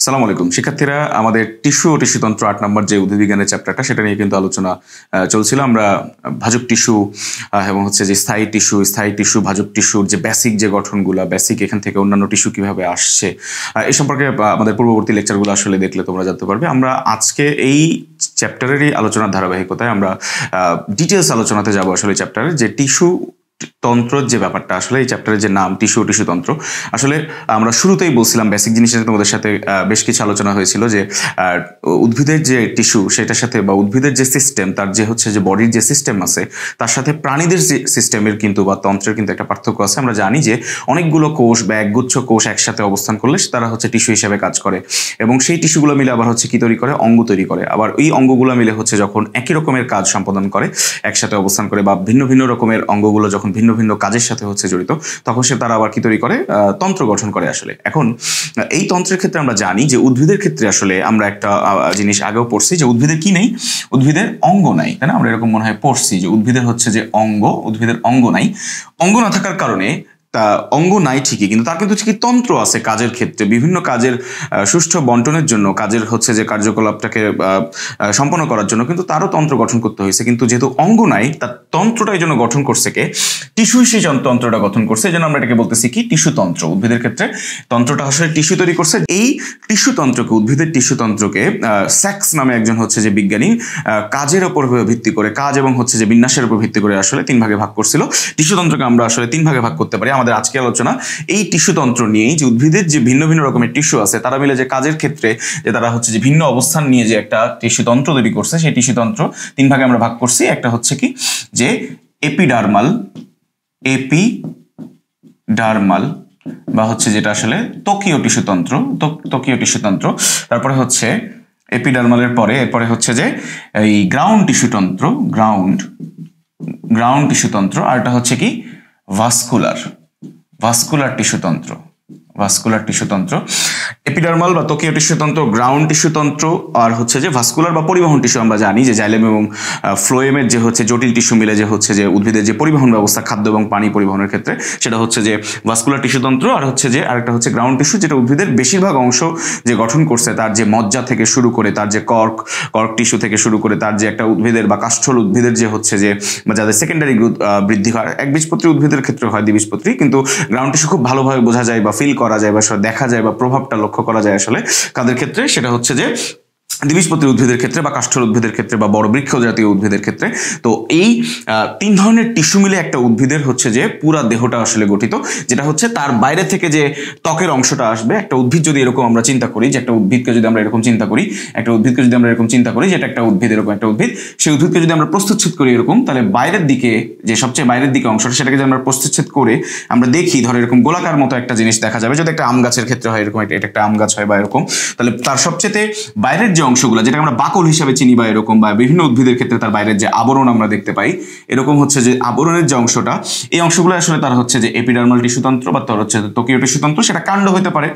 সালাম আলাইকুম শিক্ষার্থীরা, আমাদের টিস্যু ও টিস্যুতন্ত্র ৮ নম্বর যে উদ্ভিদবিজ্ঞানের চ্যাপ্টারটা সেটা নিয়ে কিন্তু আলোচনা চলছিল। আমরা ভাজক টিস্যু এবং হচ্ছে যে স্থায়ী টিস্যু ভাজক টিস্যুর যে বেসিক যে গঠনগুলো, বেসিক এখান থেকে অন্যান্য টিস্যু কিভাবে আসছে এই সম্পর্কে আমাদের পূর্ববর্তী লেকচারগুলো আসলে দেখলে তোমরা জানতে পারবে। আমরা আজকে এই চ্যাপ্টারেরই আলোচনার ধারাবাহিকতায় আমরা ডিটেলস আলোচনাতে যাবো। আসলে চ্যাপ্টারের যে টিস্যু তন্ত্র যে ব্যাপারটা, আসলে এই চ্যাপ্টারের যে নাম টিস্যু ও টিস্যুতন্ত্র, আসলে আমরা শুরুতেই বলছিলাম বেসিক জিনিসটা তোমাদের সাথে বেশ কিছু আলোচনা হয়েছিল যে উদ্ভিদের যে টিস্যু সেটার সাথে বা উদ্ভিদের যে সিস্টেম, তার যে হচ্ছে যে বডির যে সিস্টেম আছে তার সাথে প্রাণীদের যে সিস্টেমের কিন্তু বা তন্ত্রের কিন্তু একটা পার্থক্য আছে। আমরা জানি যে অনেকগুলো কোষ বা একগুচ্ছ কোষ একসাথে অবস্থান করলে তারা হচ্ছে টিস্যু হিসেবে কাজ করে, এবং সেই টিস্যুগুলো মিলে আবার হচ্ছে কি তৈরি করে, অঙ্গ তৈরি করে। আবার এই অঙ্গগুলো মিলে হচ্ছে যখন একই রকমের কাজ সম্পাদন করে, একসাথে অবস্থান করে, বা ভিন্ন ভিন্ন রকমের অঙ্গগুলো যখন ভিন্ন ভিন্ন কাজের সাথে হচ্ছে জড়িত, তখন সে তারা আবার কি তৈরি করে, তন্ত্র গঠন করে। আসলে এখন এই তন্ত্রের ক্ষেত্রে আমরা জানি যে উদ্ভিদের ক্ষেত্রে আসলে আমরা একটা জিনিস আগেও পড়ছি যে উদ্ভিদের কি নেই, উদ্ভিদের অঙ্গ নাই, তাই না? আমরা এরকম মনে হয় পড়ছি যে উদ্ভিদের হচ্ছে যে উদ্ভিদের অঙ্গ নাই। অঙ্গ না থাকার কারণে তা অঙ্গ নাই ঠিকই, কিন্তু তার কিন্তু ঠিকই তন্ত্র আছে কাজের ক্ষেত্রে, বিভিন্ন কাজের সুষ্ঠু বন্টনের জন্য, কাজের হচ্ছে যে কার্যকলাপটাকে সম্পন্ন করার জন্য কিন্তু তারও তন্ত্র গঠন করতে হয়েছে। কিন্তু যেহেতু অঙ্গ নাই, তার তন্ত্রটা এই জন্য গঠন করছে কে, টিস্যু হিসেবে তন্ত্রটা গঠন করছে। এই জন্য আমরা এটাকে বলতেছি কি, টিস্যুতন্ত্র। উদ্ভিদের ক্ষেত্রে তন্ত্রটা আসলে টিস্যু তৈরি করছে। এই টিস্যুতন্ত্রকে, উদ্ভিদের টিস্যুতন্ত্রকে স্যাক্স নামে একজন হচ্ছে যে বিজ্ঞানী কাজের উপর ভিত্তি করে, কাজ এবং হচ্ছে যে বিন্যাসের উপর ভিত্তি করে আসলে 3 ভাগে ভাগ করছিল। টিস্যুতন্ত্রকে আমরা আসলে 3 ভাগে ভাগ করতে পারি। আমাদের আজকে আলোচনা এই টিস্যুতন্ত্র নিয়েই, যে উদ্ভিদের যে ভিন্ন ভিন্ন রকমের টিস্যু আছে তারা মিলে যে কাজের ক্ষেত্রে যে তারা হচ্ছে যে ভিন্ন অবস্থান নিয়ে যে একটা টিস্যুতন্ত্র তৈরি করছে, সেই টিস্যুতন্ত্র 3 ভাগে আমরা ভাগ করছি। একটা হচ্ছে কি যে এপিডার্মাল বা হচ্ছে যেটা আসলে ত্বকীয় টিস্যুতন্ত্র, তারপরে হচ্ছে এপিডার্মালের এরপরে হচ্ছে যে এই গ্রাউন্ড টিস্যুতন্ত্র, আর এটা হচ্ছে কি ভাস্কুলার টিস্যুতন্ত্র। এপিডার্মাল বা ত্বকীয় টিস্যুতন্ত্র, গ্রাউন্ড টিস্যুতন্ত্র, আর হচ্ছে যে ভাস্কুলার বা পরিবহন টিস্যু। আমরা জানি যে জাইলেম এবং ফ্লোয়েমের যে হচ্ছে জটিল টিস্যু মিলে যে হচ্ছে যে উদ্ভিদের যে পরিবহন ব্যবস্থা, খাদ্য এবং পানি পরিবহনের ক্ষেত্রে, সেটা হচ্ছে যে ভাস্কুলার টিস্যুতন্ত্র। আর হচ্ছে যে আরেকটা হচ্ছে গ্রাউন্ড টিস্যু, যেটা উদ্ভিদের বেশিরভাগ অংশ যে গঠন করছে, তার যে মজ্জা থেকে শুরু করে, তার যে কর্ক টিস্যু থেকে শুরু করে, তার যে একটা উদ্ভিদের বা কাষ্ঠল উদ্ভিদের যে হচ্ছে যে যাদের সেকেন্ডারি গ্রোথ বৃদ্ধি হয়, একবীজপত্রী উদ্ভিদের ক্ষেত্রে হয় দ্বিবীজপত্রী, কিন্তু গ্রাউন্ড টিস্যু খুব ভালোভাবে বোঝা যায় বা ফিল করা যায় বা দেখা যায় বা প্রভাবটা লক্ষ্য করা যায় আসলে কাদের ক্ষেত্রে, সেটা হচ্ছে যে দ্বিবীজপত্রী উদ্ভিদের ক্ষেত্রে বা কাষ্ঠল উদ্ভিদের ক্ষেত্রে বা বড় বৃক্ষ জাতীয় উদ্ভিদের ক্ষেত্রে। তো এই 3 ধরনের টিস্যু মিলে একটা উদ্ভিদের হচ্ছে যে পুরা দেহটা আসলে গঠিত, যেটা হচ্ছে তার বাইরে থেকে যে ত্বকের অংশটা আসবে। একটা উদ্ভিদ যদি এরকম আমরা চিন্তা করি, যে একটা উদ্ভিদকে যদি আমরা এরকম চিন্তা করি, যে এটা একটা উদ্ভিদ, এরকম একটা উদ্ভিদ, সেই উদ্ভিদকে যদি আমরা প্রস্তুচ্ছেদ করি এরকম, তাহলে বাইরের দিকে যে সবচেয়ে বাইরের দিকে অংশটা, সেটাকে যদি আমরা প্রস্তুচ্ছেদ করে আমরা দেখি, ধরো এরকম গোলাকার মতো একটা জিনিস দেখা যাবে। যদি একটা আম গাছের ক্ষেত্রে হয় এরকম, এটা একটা আম গাছ হয় বা এরকম, তাহলে তার সবচেয়ে বাইরের যে অংশগুলো, যেটাকে আমরা বাকল হিসাবে চিনি বা এরকম, বা বিভিন্ন উদ্ভিদের ক্ষেত্রে তার বাইরের যে আবরণ আমরা দেখতে পাই, এরকম হচ্ছে যে আবরণের যে অংশটা, এই অংশগুলো আসলে তার হচ্ছে যে এপিডার্মাল টিস্যুতন্ত্র বা তার হচ্ছে ত্বকীয় টিস্যুতন্ত্র। সেটা কাণ্ড হতে পারে,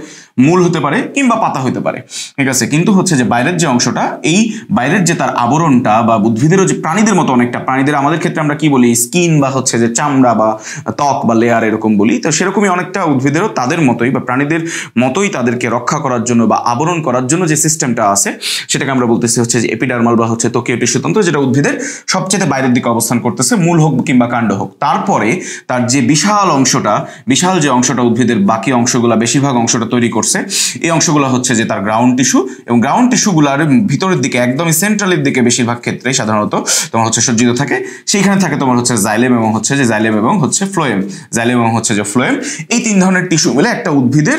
মূল হতে পারে, কিংবা পাতা হতে পারে, ঠিক আছে। কিন্তু হচ্ছে যে বাইরের যে অংশটা, এই বাইরের যে তার আবরণটা, বা উদ্ভিদেরও যে প্রাণীদের মতো অনেকটা, প্রাণীদের আমাদের ক্ষেত্রে আমরা কি বলি, স্কিন বা হচ্ছে যে চামড়া বা ত্বক বা লেয়ার এরকম বলি, তো সেরকমই অনেকটা উদ্ভিদেরও তাদের মতোই বা প্রাণীদের মতোই তাদেরকে রক্ষা করার জন্য বা আবরণ করার জন্য যে সিস্টেমটা আছে, সেটাকে আমরা বলতেছি হচ্ছে যে এপিডার্মাল বা হচ্ছে ত্বকীয় টিস্যুতন্ত্র, যেটা উদ্ভিদের সবচেয়ে বাইরের দিকে অবস্থান করতেছে, মূল হোক কিংবা কাণ্ড হোক। তারপরে তার যে বিশাল যে অংশটা উদ্ভিদের বাকি অংশগুলা, বেশিরভাগ অংশটা তৈরি করছে, এই অংশগুলো হচ্ছে যে তার গ্রাউন্ড টিস্যু। এবং গ্রাউন্ড টিস্যুগুলার ভিতরের দিকে, একদমই সেন্ট্রালের দিকে বেশিরভাগ ক্ষেত্রে সাধারণত তোমার হচ্ছে সজ্জিত থাকে। সেইখানে থাকে তোমার হচ্ছে জাইলেম এবং ফ্লোয়েম। এই 3 ধরনের টিস্যু মিলে একটা উদ্ভিদের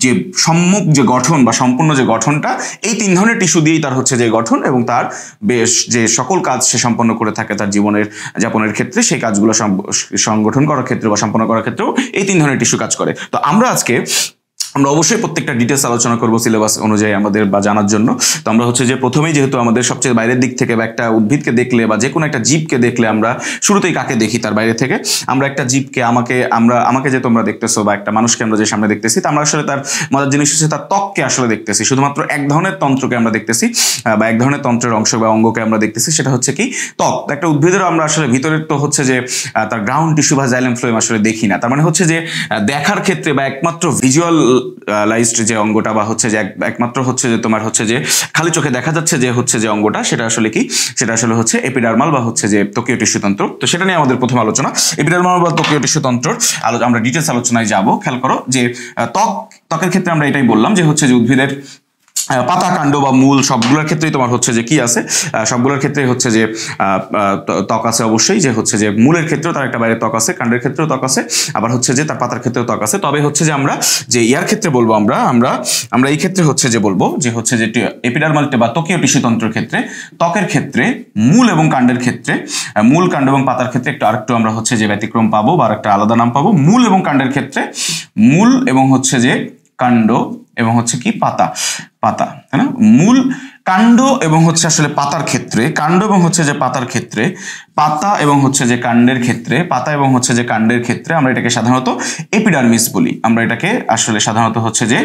যে সম্মুখ যে গঠন বা সম্পূর্ণ যে গঠনটা, এই 3 ধরনের টিস্যু দিয়েই তার হচ্ছে যে গঠন, এবং তার বেশ যে সকল কাজ সে সম্পন্ন করে থাকে তার জীবনের যাপনের ক্ষেত্রে, সেই কাজগুলো সংগঠন করার ক্ষেত্রে বা সম্পন্ন করার ক্ষেত্রেও এই 3 ধরনের টিস্যু কাজ করে। তো আমরা অবশ্যই প্রত্যেকটা ডিটেলস আলোচনা করবো সিলেবাস অনুযায়ী আমাদের বা জানার জন্য। তো আমরা হচ্ছে যে প্রথমেই, যেহেতু আমাদের সবচেয়ে বাইরের দিক থেকে বা একটা উদ্ভিদকে দেখলে বা যে কোনো একটা জীবকে দেখলে আমরা শুরুতেই কাকে দেখি, তার বাইরে থেকে আমরা একটা জীবকে, আমাকে যে তোমরা দেখতেছো বা একটা মানুষকে আমরা যে সামনে দেখতেছি, তা আমরা আসলে তার মজার জিনিস হচ্ছে তার ত্বককে আসলে দেখতেছি। শুধুমাত্র এক ধরনের তন্ত্রকে আমরা দেখতেছি বা এক ধরনের তন্ত্রের অংশ বা অঙ্গকে আমরা দেখতেছি, সেটা হচ্ছে কি ত্বক। একটা উদ্ভিদেরও আমরা আসলে ভিতরের তো হচ্ছে যে তার গ্রাউন্ড টিস্যু বা জাইলেম ফ্লোয়েম আসলে দেখি না। তার মানে হচ্ছে যে দেখার ক্ষেত্রে বা একমাত্র ভিজুয়াল ভিজুয়ালাইজড যে অঙ্গটা বা হচ্ছে যে একমাত্র হচ্ছে যে তোমার হচ্ছে যে খালি চোখে দেখা যাচ্ছে যে হচ্ছে যে অঙ্গটা, সেটা আসলে কি, সেটা আসলে হচ্ছে এপিডার্মাল বা হচ্ছে যে ত্বকীয় টিস্যুতন্ত্র। তো সেটা নিয়ে আমাদের প্রথম আলোচনা, এপিডার্মাল বা ত্বকীয় টিস্যুতন্ত্রর আমরা ডিটেলস আলোচনায় যাব। খেয়াল করো যে ত্বকের ক্ষেত্রে আমরা এটাই বললাম যে হচ্ছে যে উদ্ভিদের পাতা, কাণ্ড বা মূল সবগুলোর ক্ষেত্রেই তোমার হচ্ছে যে কি আছে, সবগুলোর ক্ষেত্রে হচ্ছে যে ত্বক আছে অবশ্যই, যে হচ্ছে যে মূলের ক্ষেত্রেও তার একটা বাইরে ত্বক আছে, কাণ্ডের ক্ষেত্রেও ত্বক আছে, আবার হচ্ছে যে তার পাতার ক্ষেত্রেও ত্বক আছে। তবে হচ্ছে যে আমরা যে ইয়ার ক্ষেত্রে বলবো, আমরা এই ক্ষেত্রে হচ্ছে যে বলবো যে হচ্ছে যে এপিডার্মাল বা ত্বকীয় টিস্যুতন্ত্রের ক্ষেত্রে, ত্বকের ক্ষেত্রে মূল এবং কাণ্ডের ক্ষেত্রে, মূল, কাণ্ড এবং পাতার ক্ষেত্রে আরেকটু আমরা হচ্ছে যে ব্যতিক্রম পাবো বা একটা আলাদা নাম পাবো। মূল এবং কাণ্ডের ক্ষেত্রে মূল এবং হচ্ছে যে কাণ্ড এবং হচ্ছে কি পাতা, তাই না? মূল, কাণ্ড এবং হচ্ছে আসলে পাতার ক্ষেত্রে, কাণ্ড এবং হচ্ছে যে পাতার ক্ষেত্রে, পাতা এবং হচ্ছে যে কাণ্ডের ক্ষেত্রে, পাতা এবং হচ্ছে যে কাণ্ডের ক্ষেত্রে আমরা এটাকে সাধারণত এপিডার্মিস বলি। আমরা এটাকে আসলে সাধারণত হচ্ছে যে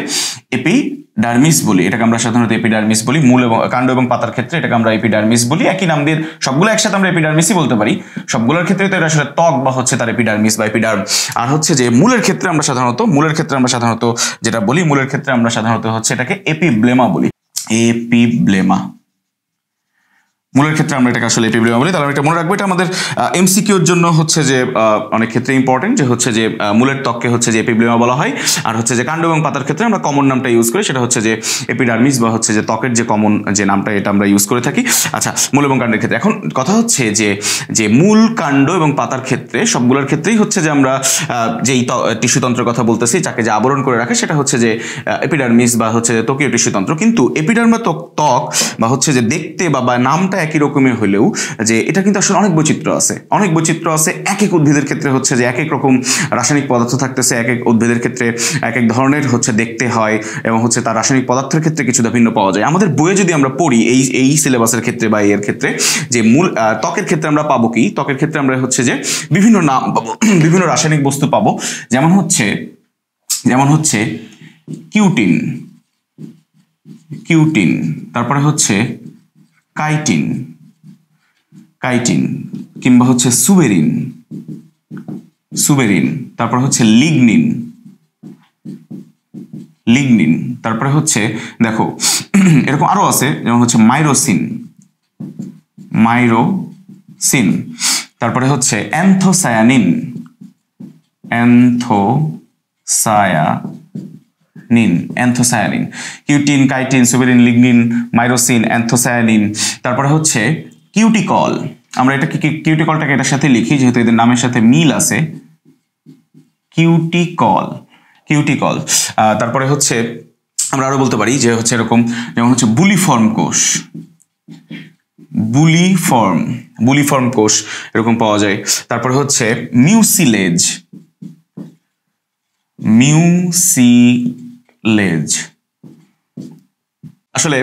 এপিডার্মিস বলি, এটাকে আমরা সাধারণত এপিডার্মিস বলি। মূল এবং কাণ্ড এবং পাতার ক্ষেত্রে এটাকে আমরা এপিডার্মিস বলি। একই নাম দিয়ে সবগুলো একসাথে আমরা এপিডার্মিসই বলতে পারি। সবগুলোর ক্ষেত্রে তো এটা আসলে ত্বক বা হচ্ছে তার এপিডার্মিস বা এপিডার্ম। আর হচ্ছে যে মূলের ক্ষেত্রে আমরা সাধারণত যেটা বলি, মূলের ক্ষেত্রে আমরা সাধারণত হচ্ছে এটাকে এপিব্লেমা বলি, এপিব্লেমা। মূলের ক্ষেত্রে আমরা এটাকে আসলে এপিব্লেমা বলি। তাহলে এটা মনে রাখবো, এটা আমাদের এমসিকিউর জন্য হচ্ছে যে অনেক ক্ষেত্রে ইম্পর্টেন্ট, যে হচ্ছে যে মূলের ত্বককে হচ্ছে যে এপিব্লেমা বলা হয়। আর হচ্ছে যে কাণ্ড এবং পাতার ক্ষেত্রে আমরা কমন নামটা ইউজ করি, সেটা হচ্ছে যে এপিডার্মিস বা হচ্ছে যে ত্বকের যে কমন যে নামটা, এটা আমরা ইউজ করে থাকি। আচ্ছা, মূল এবং কাণ্ডের ক্ষেত্রে এখন কথা হচ্ছে যে মূল, কাণ্ড এবং পাতার ক্ষেত্রে সবগুলোর ক্ষেত্রেই হচ্ছে যে আমরা যেই টিস্যুতন্ত্রের কথা বলতেছি, যাকে যে আবরণ করে রাখে, সেটা হচ্ছে যে এপিডার্মিস বা হচ্ছে ত্বকীয় টিস্যুতন্ত্র। কিন্তু এপিডার্মা ত্বক বা হচ্ছে যে দেখতে বা নামটা একই রকমের হলেও যে এটা কিন্তু আসলে অনেক বৈচিত্র্য আছে। এক এক উদ্ভিদের ক্ষেত্রে হচ্ছে যে এক এক রকম রাসায়নিক পদার্থ থাকতেছে, এক এক উদ্ভিদের ক্ষেত্রে এক এক ধরনের হচ্ছে দেখতে হয়, এবং হচ্ছে তার রাসায়নিক পদার্থের ক্ষেত্রে কিছুটা ভিন্ন পাওয়া যায়। আমাদের বইয়ে যদি আমরা পড়ি এই সিলেবাসের ক্ষেত্রে বা এর ক্ষেত্রে, যে মূল ত্বকের ক্ষেত্রে আমরা পাবো কি, ত্বকের ক্ষেত্রে আমরা হচ্ছে যে বিভিন্ন নাম পাবো, বিভিন্ন রাসায়নিক বস্তু পাবো, যেমন হচ্ছে কিউটিন, তারপরে হচ্ছে কাইটিন, কিংবা হচ্ছে সুবেরিন, তারপরে হচ্ছে লিগনিন, তারপরে হচ্ছে দেখো এরকম আরো আছে, যেমন হচ্ছে মাইরোসিন, তারপরে হচ্ছে anthocyanin, cutin, chitin, suberin, lignin, myrosin, anthocyanin. তারপরে হচ্ছে কিউটিকল, আমরা এটাকে কিউটিকলটাকে এটার সাথে লিখি যেহেতু এদের নামের সাথে মিল আছে, কিউটিকল। তারপরে হচ্ছে আমরা আরো বলতে পারি যে হচ্ছে এরকম, যেমন হচ্ছে বুলিফর্ম কোষ এরকম পাওয়া যায়। তারপরে হচ্ছে মিউসিলেজ, আসলে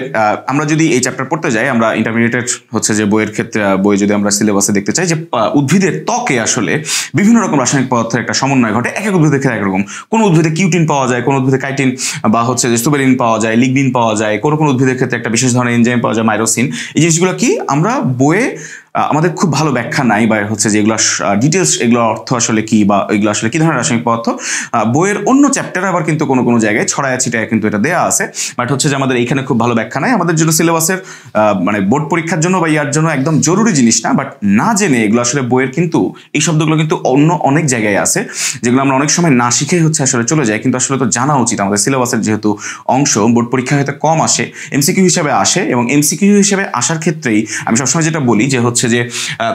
আমরা যদি এই চ্যাপ্টার পড়তে যাই, আমরা ইন্টারমিডিয়েটের হচ্ছে যে বইয়ের ক্ষেত্রে, বই যদি আমরা সিলেবাসে দেখতে চাই, যে উদ্ভিদের ত্বকে আসলে বিভিন্ন রকম রাসায়নিক পদার্থের একটা সমন্বয় ঘটে। এক এক উদ্ভিদের ক্ষেত্রে একরকম, কোন উদ্ভিদে কিউটিন পাওয়া যায়, কোন উদ্ভিদে কাইটিন বা হচ্ছে যে সুবেরিন পাওয়া যায়, লিগনিন পাওয়া যায়, কোন উদ্ভিদের ক্ষেত্রে একটা বিশেষ ধরনের এনজাইম পাওয়া যায়, মাইরোসিন। এই জিনিসগুলো কি আমরা বইয়ে আমাদের খুব ভালো ব্যাখ্যা নাই, বা হচ্ছে যে এগুলো ডিটেলস, এগুলোর অর্থ আসলে কি, বা এগুলো আসলে কি ধরনের রাসায়নিক পদার্থ, বইয়ের অন্য চ্যাপ্টারে আবার কিন্তু কোনো জায়গায় ছড়ায় ছিটায় কিন্তু এটা দেওয়া আছে। বাট হচ্ছে যে আমাদের এইখানে খুব ভালো ব্যাখ্যা নাই। আমাদের জন্য সিলেবাসের মানে বোর্ড পরীক্ষার জন্য বা ইয়ার জন্য একদম জরুরি জিনিস না, বাট না জেনে এগুলো আসলে বইয়ের কিন্তু এই শব্দগুলো কিন্তু অন্য অনেক জায়গায় আছে, যেগুলো আমরা অনেক সময় না শিখে হচ্ছে আসলে চলে যায়। কিন্তু আসলে তো জানা উচিত, আমাদের সিলেবাসের যেহেতু অংশ বোর্ড পরীক্ষা হয়তো কম আসে, এমসিকিউ হিসেবে আসে, এবং এমসিকিউ হিসেবে আসার ক্ষেত্রেই আমি সবসময় যেটা বলি যে হচ্ছে যে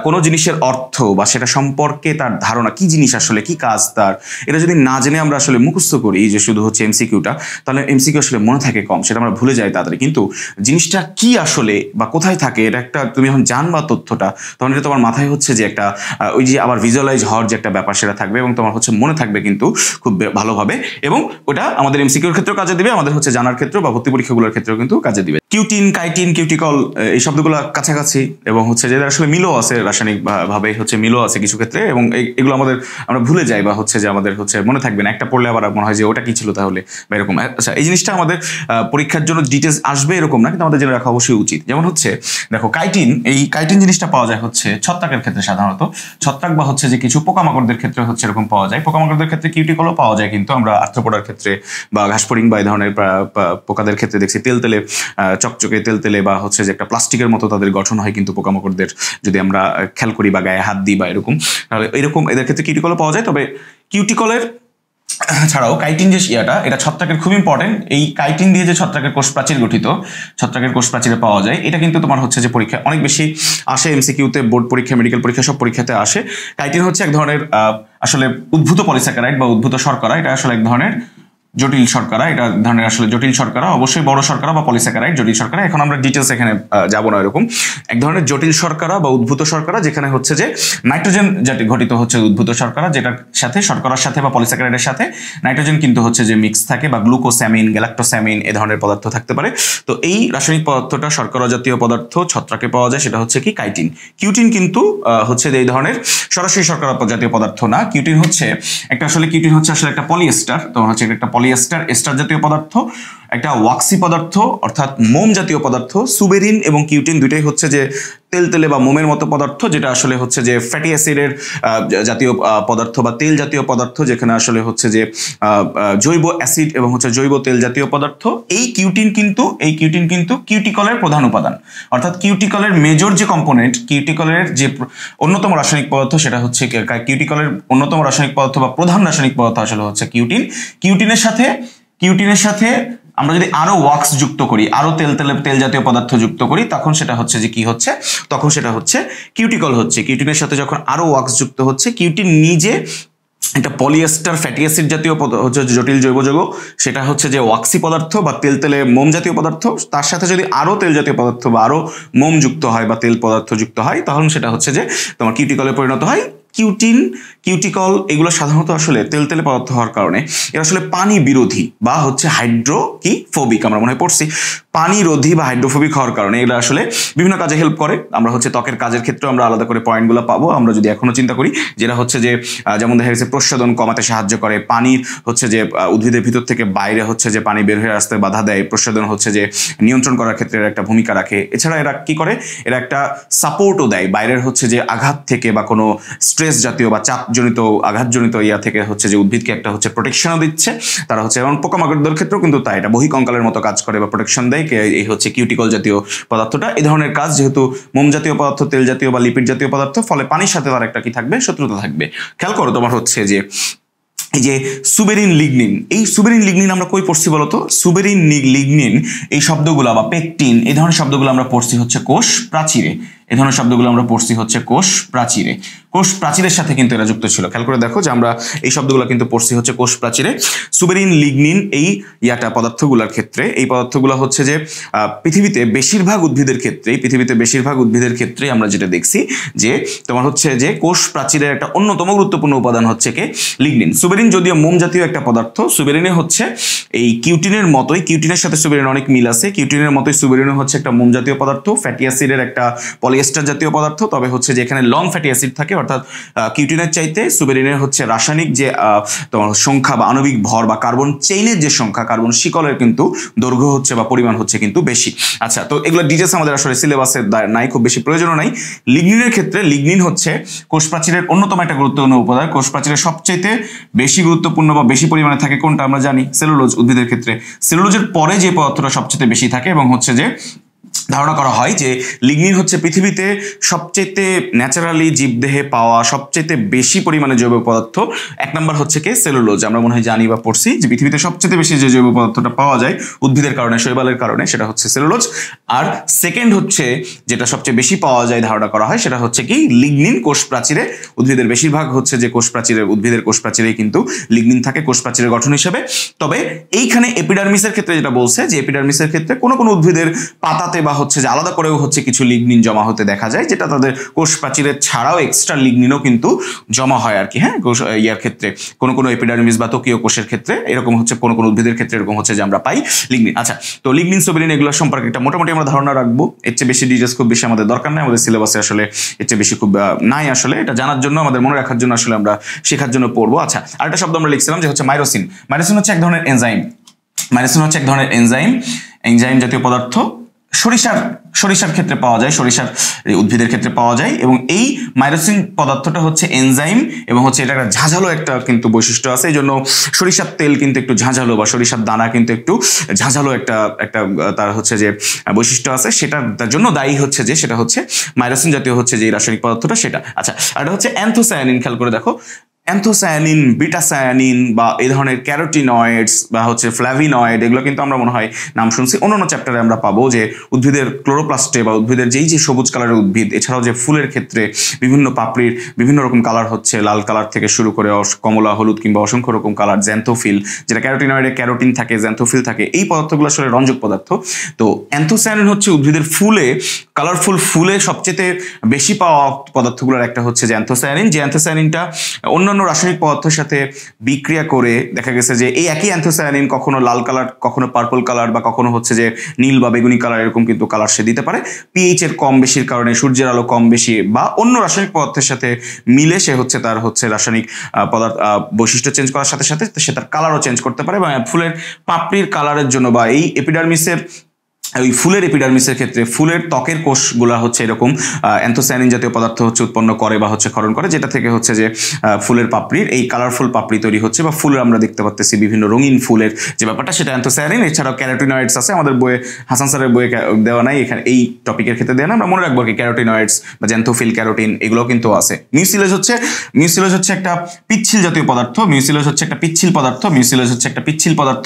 কোনো জিনিসের অর্থ বা সেটা সম্পর্কে তার ধারণা, কি জিনিস আসলে, কি কাজ তার, এটা যদি না জেনে আমরা আসলে মুখস্থ করি যে শুধু হচ্ছে এমসিকিউটা, তাহলে এমসিকিউ আসলে মনে থাকে কম, সেটা আমরা ভুলে যাই তাড়াতাড়ি। কিন্তু জিনিসটা কি আসলে বা কোথায় থাকে, এটা একটা তুমি যখন জানবা তথ্যটা, তখন এটা তোমার মাথায় হচ্ছে যে একটা ওই যে আবার ভিজুয়ালাইজ হওয়ার যে একটা ব্যাপার, সেটা থাকবে, এবং তোমার হচ্ছে মনে থাকবে কিন্তু খুব ভালোভাবে, এবং ওটা আমাদের এমসিকিউর ক্ষেত্রেও কাজে দিবে, আমাদের হচ্ছে জানার ক্ষেত্রেও বা ভর্তি পরীক্ষাগুলোর ক্ষেত্রেও কিন্তু কাজে দিবে। কিউটিন, কাইটিন, কিউটিকল এই শব্দগুলো কাছাকাছি এবং হচ্ছে যে আসলে মিলও আছে, রাসায়নিক ভাবে হচ্ছে মিলও আছে কিছু ক্ষেত্রে, এবং এগুলো আমরা ভুলে যাই বা হচ্ছে যে আমাদের হচ্ছে মনে থাকবে না, একটা পড়লে আবার মনে হয় যে ওটা কি ছিল তাহলে বা এরকম। আচ্ছা, এই জিনিসটা আমাদের পরীক্ষার জন্য ডিটেলস আসবে এরকম না, কিন্তু আমাদের জেনে রাখা অবশ্যই উচিত। যেমন হচ্ছে দেখো এই কাইটিন জিনিসটা পাওয়া যায় হচ্ছে ছত্রাকের ক্ষেত্রে, সাধারণত ছত্রাক বা হচ্ছে যে কিছু পোকামাকড়দের ক্ষেত্রে হচ্ছে এরকম পাওয়া যায়। পোকামাকড়দের ক্ষেত্রে কিউটিকলও পাওয়া যায়, কিন্তু আমরা আর্থ্রোপোডার ক্ষেত্রে বা ঘাসফড়িং বা এই ধরনের পোকাদের ক্ষেত্রে দেখছি তেলতেলে চকচকে তেলতেলে বা হচ্ছে যে একটা প্লাস্টিকের মতো তাদের গঠন হয়, কিন্তু পোকামাকড়দের যদি আমরা খেয়াল করি বা গায়ে হাত দিই বা এরকম, তাহলে এরকম এদের ক্ষেত্রে কিউটিকলও পাওয়া যায়। তবে কিউটিকলের ছাড়াও কাইটিন যে এটা ছত্রাকের খুব ইম্পর্টেন্ট। এই কাইটিন দিয়ে যে ছত্রাকের কোষ প্রাচীর গঠিত, ছত্রাকের কোষ প্রাচীরে পাওয়া যায়, এটা কিন্তু তোমার হচ্ছে যে পরীক্ষা অনেক বেশি আসে, এমসিকিউতে, বোর্ড পরীক্ষা, মেডিকেল পরীক্ষা, সব পরীক্ষাতে আসে। কাইটিন হচ্ছে এক ধরনের আসলে উদ্ভূত পলিস্যাকারাইড বা উদ্ভূত শর্করা। এটা আসলে এক ধরনের জটিল শর্করা, এটা ধরনের আসলে জটিল শর্করা, অবশ্যই বড় শর্করা বা পলিস্যাকারাইড, জটিল শর্করা। এখন আমরা ডিটেলস এখানে যাবো না, এরকম এক ধরনের জটিল শর্করা বা উদ্ভূত শর্করা, যেখানে হচ্ছে যে নাইট্রোজেন ঘটিত হচ্ছে উদ্ভূত শর্করা, যেটার সাথে শর্করার সাথে বা পলিস্যাকারাইডের সাথে নাইট্রোজেন কিন্তু হচ্ছে যে মিক্স থাকে, বা গ্লুকোস্যামিন, গ্যালাক্টোস্যামিন এ ধরনের পদার্থ থাকতে পারে। তো এই রাসায়নিক পদার্থটা শর্করা জাতীয় পদার্থ ছত্রাকে পাওয়া যায়, সেটা হচ্ছে কি কাইটিন। কিউটিন কিন্তু হচ্ছে যে এই ধরনের সরাসরি শর্করা জাতীয় পদার্থ না। কিউটিন হচ্ছে আসলে একটা পলিএস্টার, তোমার হচ্ছে একটা এস্টার জাতীয় পদার্থ, একটা ওয়াক্সি পদার্থ অর্থাৎ মোম জাতীয় পদার্থ। সুবেরিন এবং কিউটিন দুইটাই হচ্ছে যে তেলে বা মোমের মতো পদার্থ, যেটা আসলে হচ্ছে যে ফ্যাটি অ্যাসিডের জাতীয় পদার্থ বা তেল জাতীয় পদার্থ, যেখানে আসলে হচ্ছে যে জৈব অ্যাসিড এবং হচ্ছে জৈব তেল জাতীয় পদার্থ। এই কিউটিন কিন্তু কিউটিকলের প্রধান উপাদান, অর্থাৎ কিউটিকলের মেজর যে কম্পোনেন্ট, কিউটিকলের যে অন্যতম রাসায়নিক পদার্থ, সেটা হচ্ছে কিউটিকলের অন্যতম রাসায়নিক পদার্থ বা প্রধান রাসায়নিক পদার্থ আসলে হচ্ছে কিউটিন। কিউটিনের সাথে আমরা যদি আরো ওয়াক্স যুক্ত করি, আরো তেল জাতীয় পদার্থ যুক্ত করি, তখন সেটা হচ্ছে যে কি হচ্ছে, তখন সেটা হচ্ছে কিউটিকল হচ্ছে। কিউটিনের সাথে যখন আরো ওয়াক্স যুক্ত হচ্ছে, কিউটিন নিজে একটা পলিয়েস্টার ফ্যাটি অ্যাসিড জাতীয় হচ্ছে জটিল জৈব যৌগ, সেটা হচ্ছে যে ওয়াক্সি পদার্থ বা তেলে মোম জাতীয় পদার্থ। তার সাথে যদি আরো তেল জাতীয় পদার্থ বা আরো মোম যুক্ত হয় বা তেল পদার্থ যুক্ত হয়, তখন সেটা হচ্ছে যে তোমার কিউটিকলে পরিণত হয়। কিউটিকল এগুলো সাধারণত আসলে তেলে পদার্থ হওয়ার কারণে এরা আসলে পানি বিরোধী বা হচ্ছে হাইড্রোফোবিক, আমরা মনে হয় পড়ছি, পানি রোধী বা হাইড্রোফোবিক হওয়ার কারণে এগুলো আসলে বিভিন্ন কাজে হেল্প করে। আমরা হচ্ছে ত্বকের কাজের ক্ষেত্রে আমরা আলাদা করে পয়েন্টগুলো পাবো, আমরা যদি এখনো চিন্তা করি, যেটা হচ্ছে যে যেমন দেখা গেছে প্রস্বাদন কমাতে সাহায্য করে, পানির হচ্ছে যে উদ্ভিদের ভিতর থেকে বাইরে হচ্ছে যে পানি বের হয়ে আসতে বাধা দেয়, প্রস্বাদন হচ্ছে যে নিয়ন্ত্রণ করার ক্ষেত্রে একটা ভূমিকা রাখে। এছাড়া এরা কি করে, এরা একটা সাপোর্টও দেয় বাইরের হচ্ছে যে আঘাত থেকে বা কোনো স্ট্রেস জাতীয় বা চাপজনিত আঘাতজনিত ইয়া থেকে হচ্ছে যে উদ্ভিদকে একটা হচ্ছে প্রোটেকশনও দিচ্ছে তারা হচ্ছে। এবং পোকামাকড়দের ক্ষেত্রেও কিন্তু তাই, এটা বহিকঙ্কালের মতো কাজ করে বা প্রোটেকশন দেয় এই হচ্ছে কিউটিকল জাতীয় পদার্থটা। এই ধরনের কাজ, যেহেতু মোম জাতীয় পদার্থ, তেল জাতীয় বা লিপিড জাতীয় পদার্থ, ফলে পানির সাথে তার একটা কি থাকবে, শত্রুতা থাকবে। খেয়াল করো তোমার হচ্ছে যে এই যে সুবেরিন লিগনিন আমরা কই পড়ছি বলতো? সুবেরিন লিগনিন এই শব্দগুলো বা পেকটিন এই ধরনের শব্দগুলো আমরা পড়ছি হচ্ছে কোষ প্রাচীরে। এই ধরনের শব্দগুলো আমরা পড়ছি হচ্ছে কোষ প্রাচীরে। কোষ প্রাচীরের সাথে কিন্তু এরা যুক্ত ছিল। খেয়াল করে দেখো যে আমরা এই শব্দগুলো কিন্তু পড়ছি হচ্ছে কোষ প্রাচীরে। সুবেরিন লিগনিন এই পদার্থগুলোর ক্ষেত্রে, এই পদার্থগুলো হচ্ছে যে পৃথিবীতে বেশিরভাগ উদ্ভিদের ক্ষেত্রে আমরা যেটা দেখছি যে তোমার হচ্ছে যে কোষ প্রাচীরের একটা অন্যতম গুরুত্বপূর্ণ উপাদান হচ্ছে কি লিগনিন। সুবেরিন যদিও মোম জাতীয় একটা পদার্থ, সুবেরিনে হচ্ছে এই কিউটিনের মতোই, কিউটিনের সাথে সুবেরিন অনেক মিল আছে, কিউটিনের মতোই সুবেরিনে হচ্ছে একটা মোম জাতীয় পদার্থ, ফ্যাটি অ্যাসিডের একটা পলিয়েস্টার জাতীয় পদার্থ। তবে হচ্ছে যে এখানে লং ফ্যাটি অ্যাসিড থাকে, অর্থাৎ কিউটিনের চাইতে সুবেরিনের হচ্ছে রাসায়নিক যে তোমার সংখ্যা বা আণবিক ভর বা কার্বন চেইনের যে সংখ্যা, কার্বন শিকলের কিন্তু দৈর্ঘ্য হচ্ছে বা পরিমাণ হচ্ছে কিন্তু বেশি। আচ্ছা, তো এগুলো ডিটেলস আমাদের আসলে সিলেবাসে নাই, খুব বেশি প্রয়োজনও নাই। লিগনিনের ক্ষেত্রে লিগনিন হচ্ছে কোষ প্রাচীরের অন্যতম একটা গুরুত্বপূর্ণ উপাদান। কোষ প্রাচীরের সবচেয়ে বেশি গুরুত্বপূর্ণ বা বেশি পরিমাণে থাকে কোনটা আমরা জানি? সেলুলোজ। উদ্ভিদের ক্ষেত্রে সেলুলোজের পরে যে পদার্থটা সবচেয়ে বেশি থাকে এবং হচ্ছে যে ধারণা করা হয় যে লিগনিন হচ্ছে পৃথিবীতে সবচেয়ে ন্যাচারালি জীবদেহে পাওয়া সবচেয়ে বেশি পরিমাণে জৈব পদার্থ। এক নম্বর হচ্ছে কি সেলুলোজ। আমরা মনে হয় জানি বা পড়ছি যে পৃথিবীতে সবচেয়ে বেশি যে জৈব পদার্থটা পাওয়া যায় উদ্ভিদের কারণে, শৈবালের কারণে, সেটা হচ্ছে সেলুলোজ। আর সেকেন্ড হচ্ছে যেটা সবচেয়ে বেশি পাওয়া যায় ধারণা করা হয়, সেটা হচ্ছে কি লিগনিন। কোষ প্রাচীরে উদ্ভিদের বেশিরভাগ হচ্ছে যে উদ্ভিদের কোষ প্রাচীরেই কিন্তু লিগনিন থাকে কোষ প্রাচীরের গঠন হিসেবে। তবে এইখানে এপিডার্মিসের ক্ষেত্রে যেটা বলছে যে এপিডার্মিসের ক্ষেত্রে কোনো উদ্ভিদের পাতাতে জমাতে বা হচ্ছে যে আলাদা করেও হচ্ছে কিছু লিগনিন জমা হতে দেখা যায়, যেটা তাদের কোষ প্রাচীরের ছাড়াও এক্সট্রা লিগনিনও কিন্তু জমা হয় আর কি। হ্যাঁ, ইয়ার ক্ষেত্রে কোনো এপিডার্মিস বা ত্বকীয় কোষের ক্ষেত্রে এরকম হচ্ছে, কোনো উদ্ভিদের ক্ষেত্রে এরকম হচ্ছে যে আমরা পাই লিগনিন। আচ্ছা, তো লিগনিন সোবেলিন এগুলো সম্পর্কে একটা মোটামুটি আমরা ধারণা রাখবো। এর চেয়ে বেশি ডিটেলস খুব বেশি আমাদের দরকার নাই, আমাদের সিলেবাসে আসলে এর চেয়ে বেশি খুব নাই আসলে। এটা জানার জন্য, আমাদের মনে রাখার জন্য আসলে আমরা শেখার জন্য পড়বো। আচ্ছা, আরেকটা শব্দ আমরা লিখছিলাম যে হচ্ছে মাইরোসিন। মাইরোসিন হচ্ছে এক ধরনের এনজাইম। মাইরোসিন হচ্ছে এক ধরনের এনজাইম জাতীয় পদার্থ। সরিষার ক্ষেত্রে পাওয়া যায়, সরিষার উদ্ভিদের ক্ষেত্রে পাওয়া যায়। এবং এই মাইরোসিন পদার্থটা হচ্ছে এনজাইম এবং হচ্ছে এটা একটা ঝাঁঝালো একটা কিন্তু বৈশিষ্ট্য আছে। এই জন্য সরিষার তেল কিন্তু একটু ঝাঁঝালো, বা সরিষার দানা কিন্তু একটু ঝাঁঝালো একটা তার হচ্ছে যে বৈশিষ্ট্য আছে, সেটার জন্য দায়ী হচ্ছে যে সেটা হচ্ছে মাইরোসিন জাতীয় হচ্ছে যে রাসায়নিক পদার্থটা সেটা। আচ্ছা, আর এটা হচ্ছে অ্যান্থোসায়ানিন। খেয়াল করে দেখো, অ্যান্থোসায়ানিন, বিটাসায়ানিন বা এই ধরনের ক্যারোটিনয়েডস বা হচ্ছে ফ্ল্যাভিনয়েড, এগুলো কিন্তু আমরা মনে হয় নাম শুনছি। অন্যান্য চ্যাপ্টারে আমরা পাবো যে উদ্ভিদের ক্লোরোপ্লাস্টে বা উদ্ভিদের যেই যে সবুজ কালারের উদ্ভিদ, এছাড়াও যে ফুলের ক্ষেত্রে বিভিন্ন পাপড়ির বিভিন্ন রকম কালার হচ্ছে, লাল কালার থেকে শুরু করে কমলা, হলুদ কিংবা অসংখ্য রকম কালার, জ্যান্থোফিল, যেটা ক্যারোটিনয়েডে ক্যারোটিন থাকে, জ্যান্থোফিল থাকে, এই পদার্থগুলো আসলে রঞ্জক পদার্থ। তো অ্যান্থোসায়ানিন হচ্ছে উদ্ভিদের ফুলে, কালারফুল ফুলে সবচেয়ে বেশি পাওয়া পদার্থগুলোর একটা হচ্ছে যে অ্যান্থোসায়ানিন। যে অ্যান্থোসায়ানিনটা অন্যান্য রাসায়নিক পদার্থের সাথে বিক্রিয়া করে দেখা গেছে যে এই একই অ্যান্থোসায়ানিন কখনো লাল কালার, কখনো পার্পল কালার, বা কখনো হচ্ছে যে নীল বা বেগুনি কালার, এরকম কিন্তু কালার সে দিতে পারে। পিএইচ এর কম বেশির কারণে, সূর্যের আলো কম বেশি বা অন্য রাসায়নিক পদার্থের সাথে মিলে সে হচ্ছে তার হচ্ছে রাসায়নিক বৈশিষ্ট্য চেঞ্জ করার সাথে সাথে সে তার কালারও চেঞ্জ করতে পারে। এবং ফুলের পাপড়ির কালারের জন্য বা এই এপিডার্মিসের, ওই ফুলের এপিডার্মিসের ক্ষেত্রে ফুলের ত্বকের কোষগুলা হচ্ছে এরকম অ্যান্থোসায়ানিন জাতীয় পদার্থ হচ্ছে উৎপন্ন করে বা হচ্ছে ক্ষরণ করে, যেটা থেকে হচ্ছে যে ফুলের পাপড়ির এই কালারফুল পাপড়ি তৈরি হচ্ছে, বা ফুলের আমরা দেখতে পাচ্ছি বিভিন্ন রঙিন ফুলের যে ব্যাপারটা, সেটা অ্যান্থোসায়ানিন। এছাড়াও ক্যারোটিনয়েডস আছে, আমাদের বইয়ে হাসান স্যারের বইয়ে দেওয়া নাই, এখানে এই টপিকের ক্ষেত্রে দেওয়া না, আমরা মনে রাখবো কি ক্যারোটিনয়েডস বা জ্যান্থোফিল, ক্যারোটিন, এগুলো কিন্তু আছে। মিউসিলেজ হচ্ছে একটা পিচ্ছিল জাতীয় পদার্থ। মিউসিলেজ হচ্ছে একটা পিচ্ছিল পদার্থ,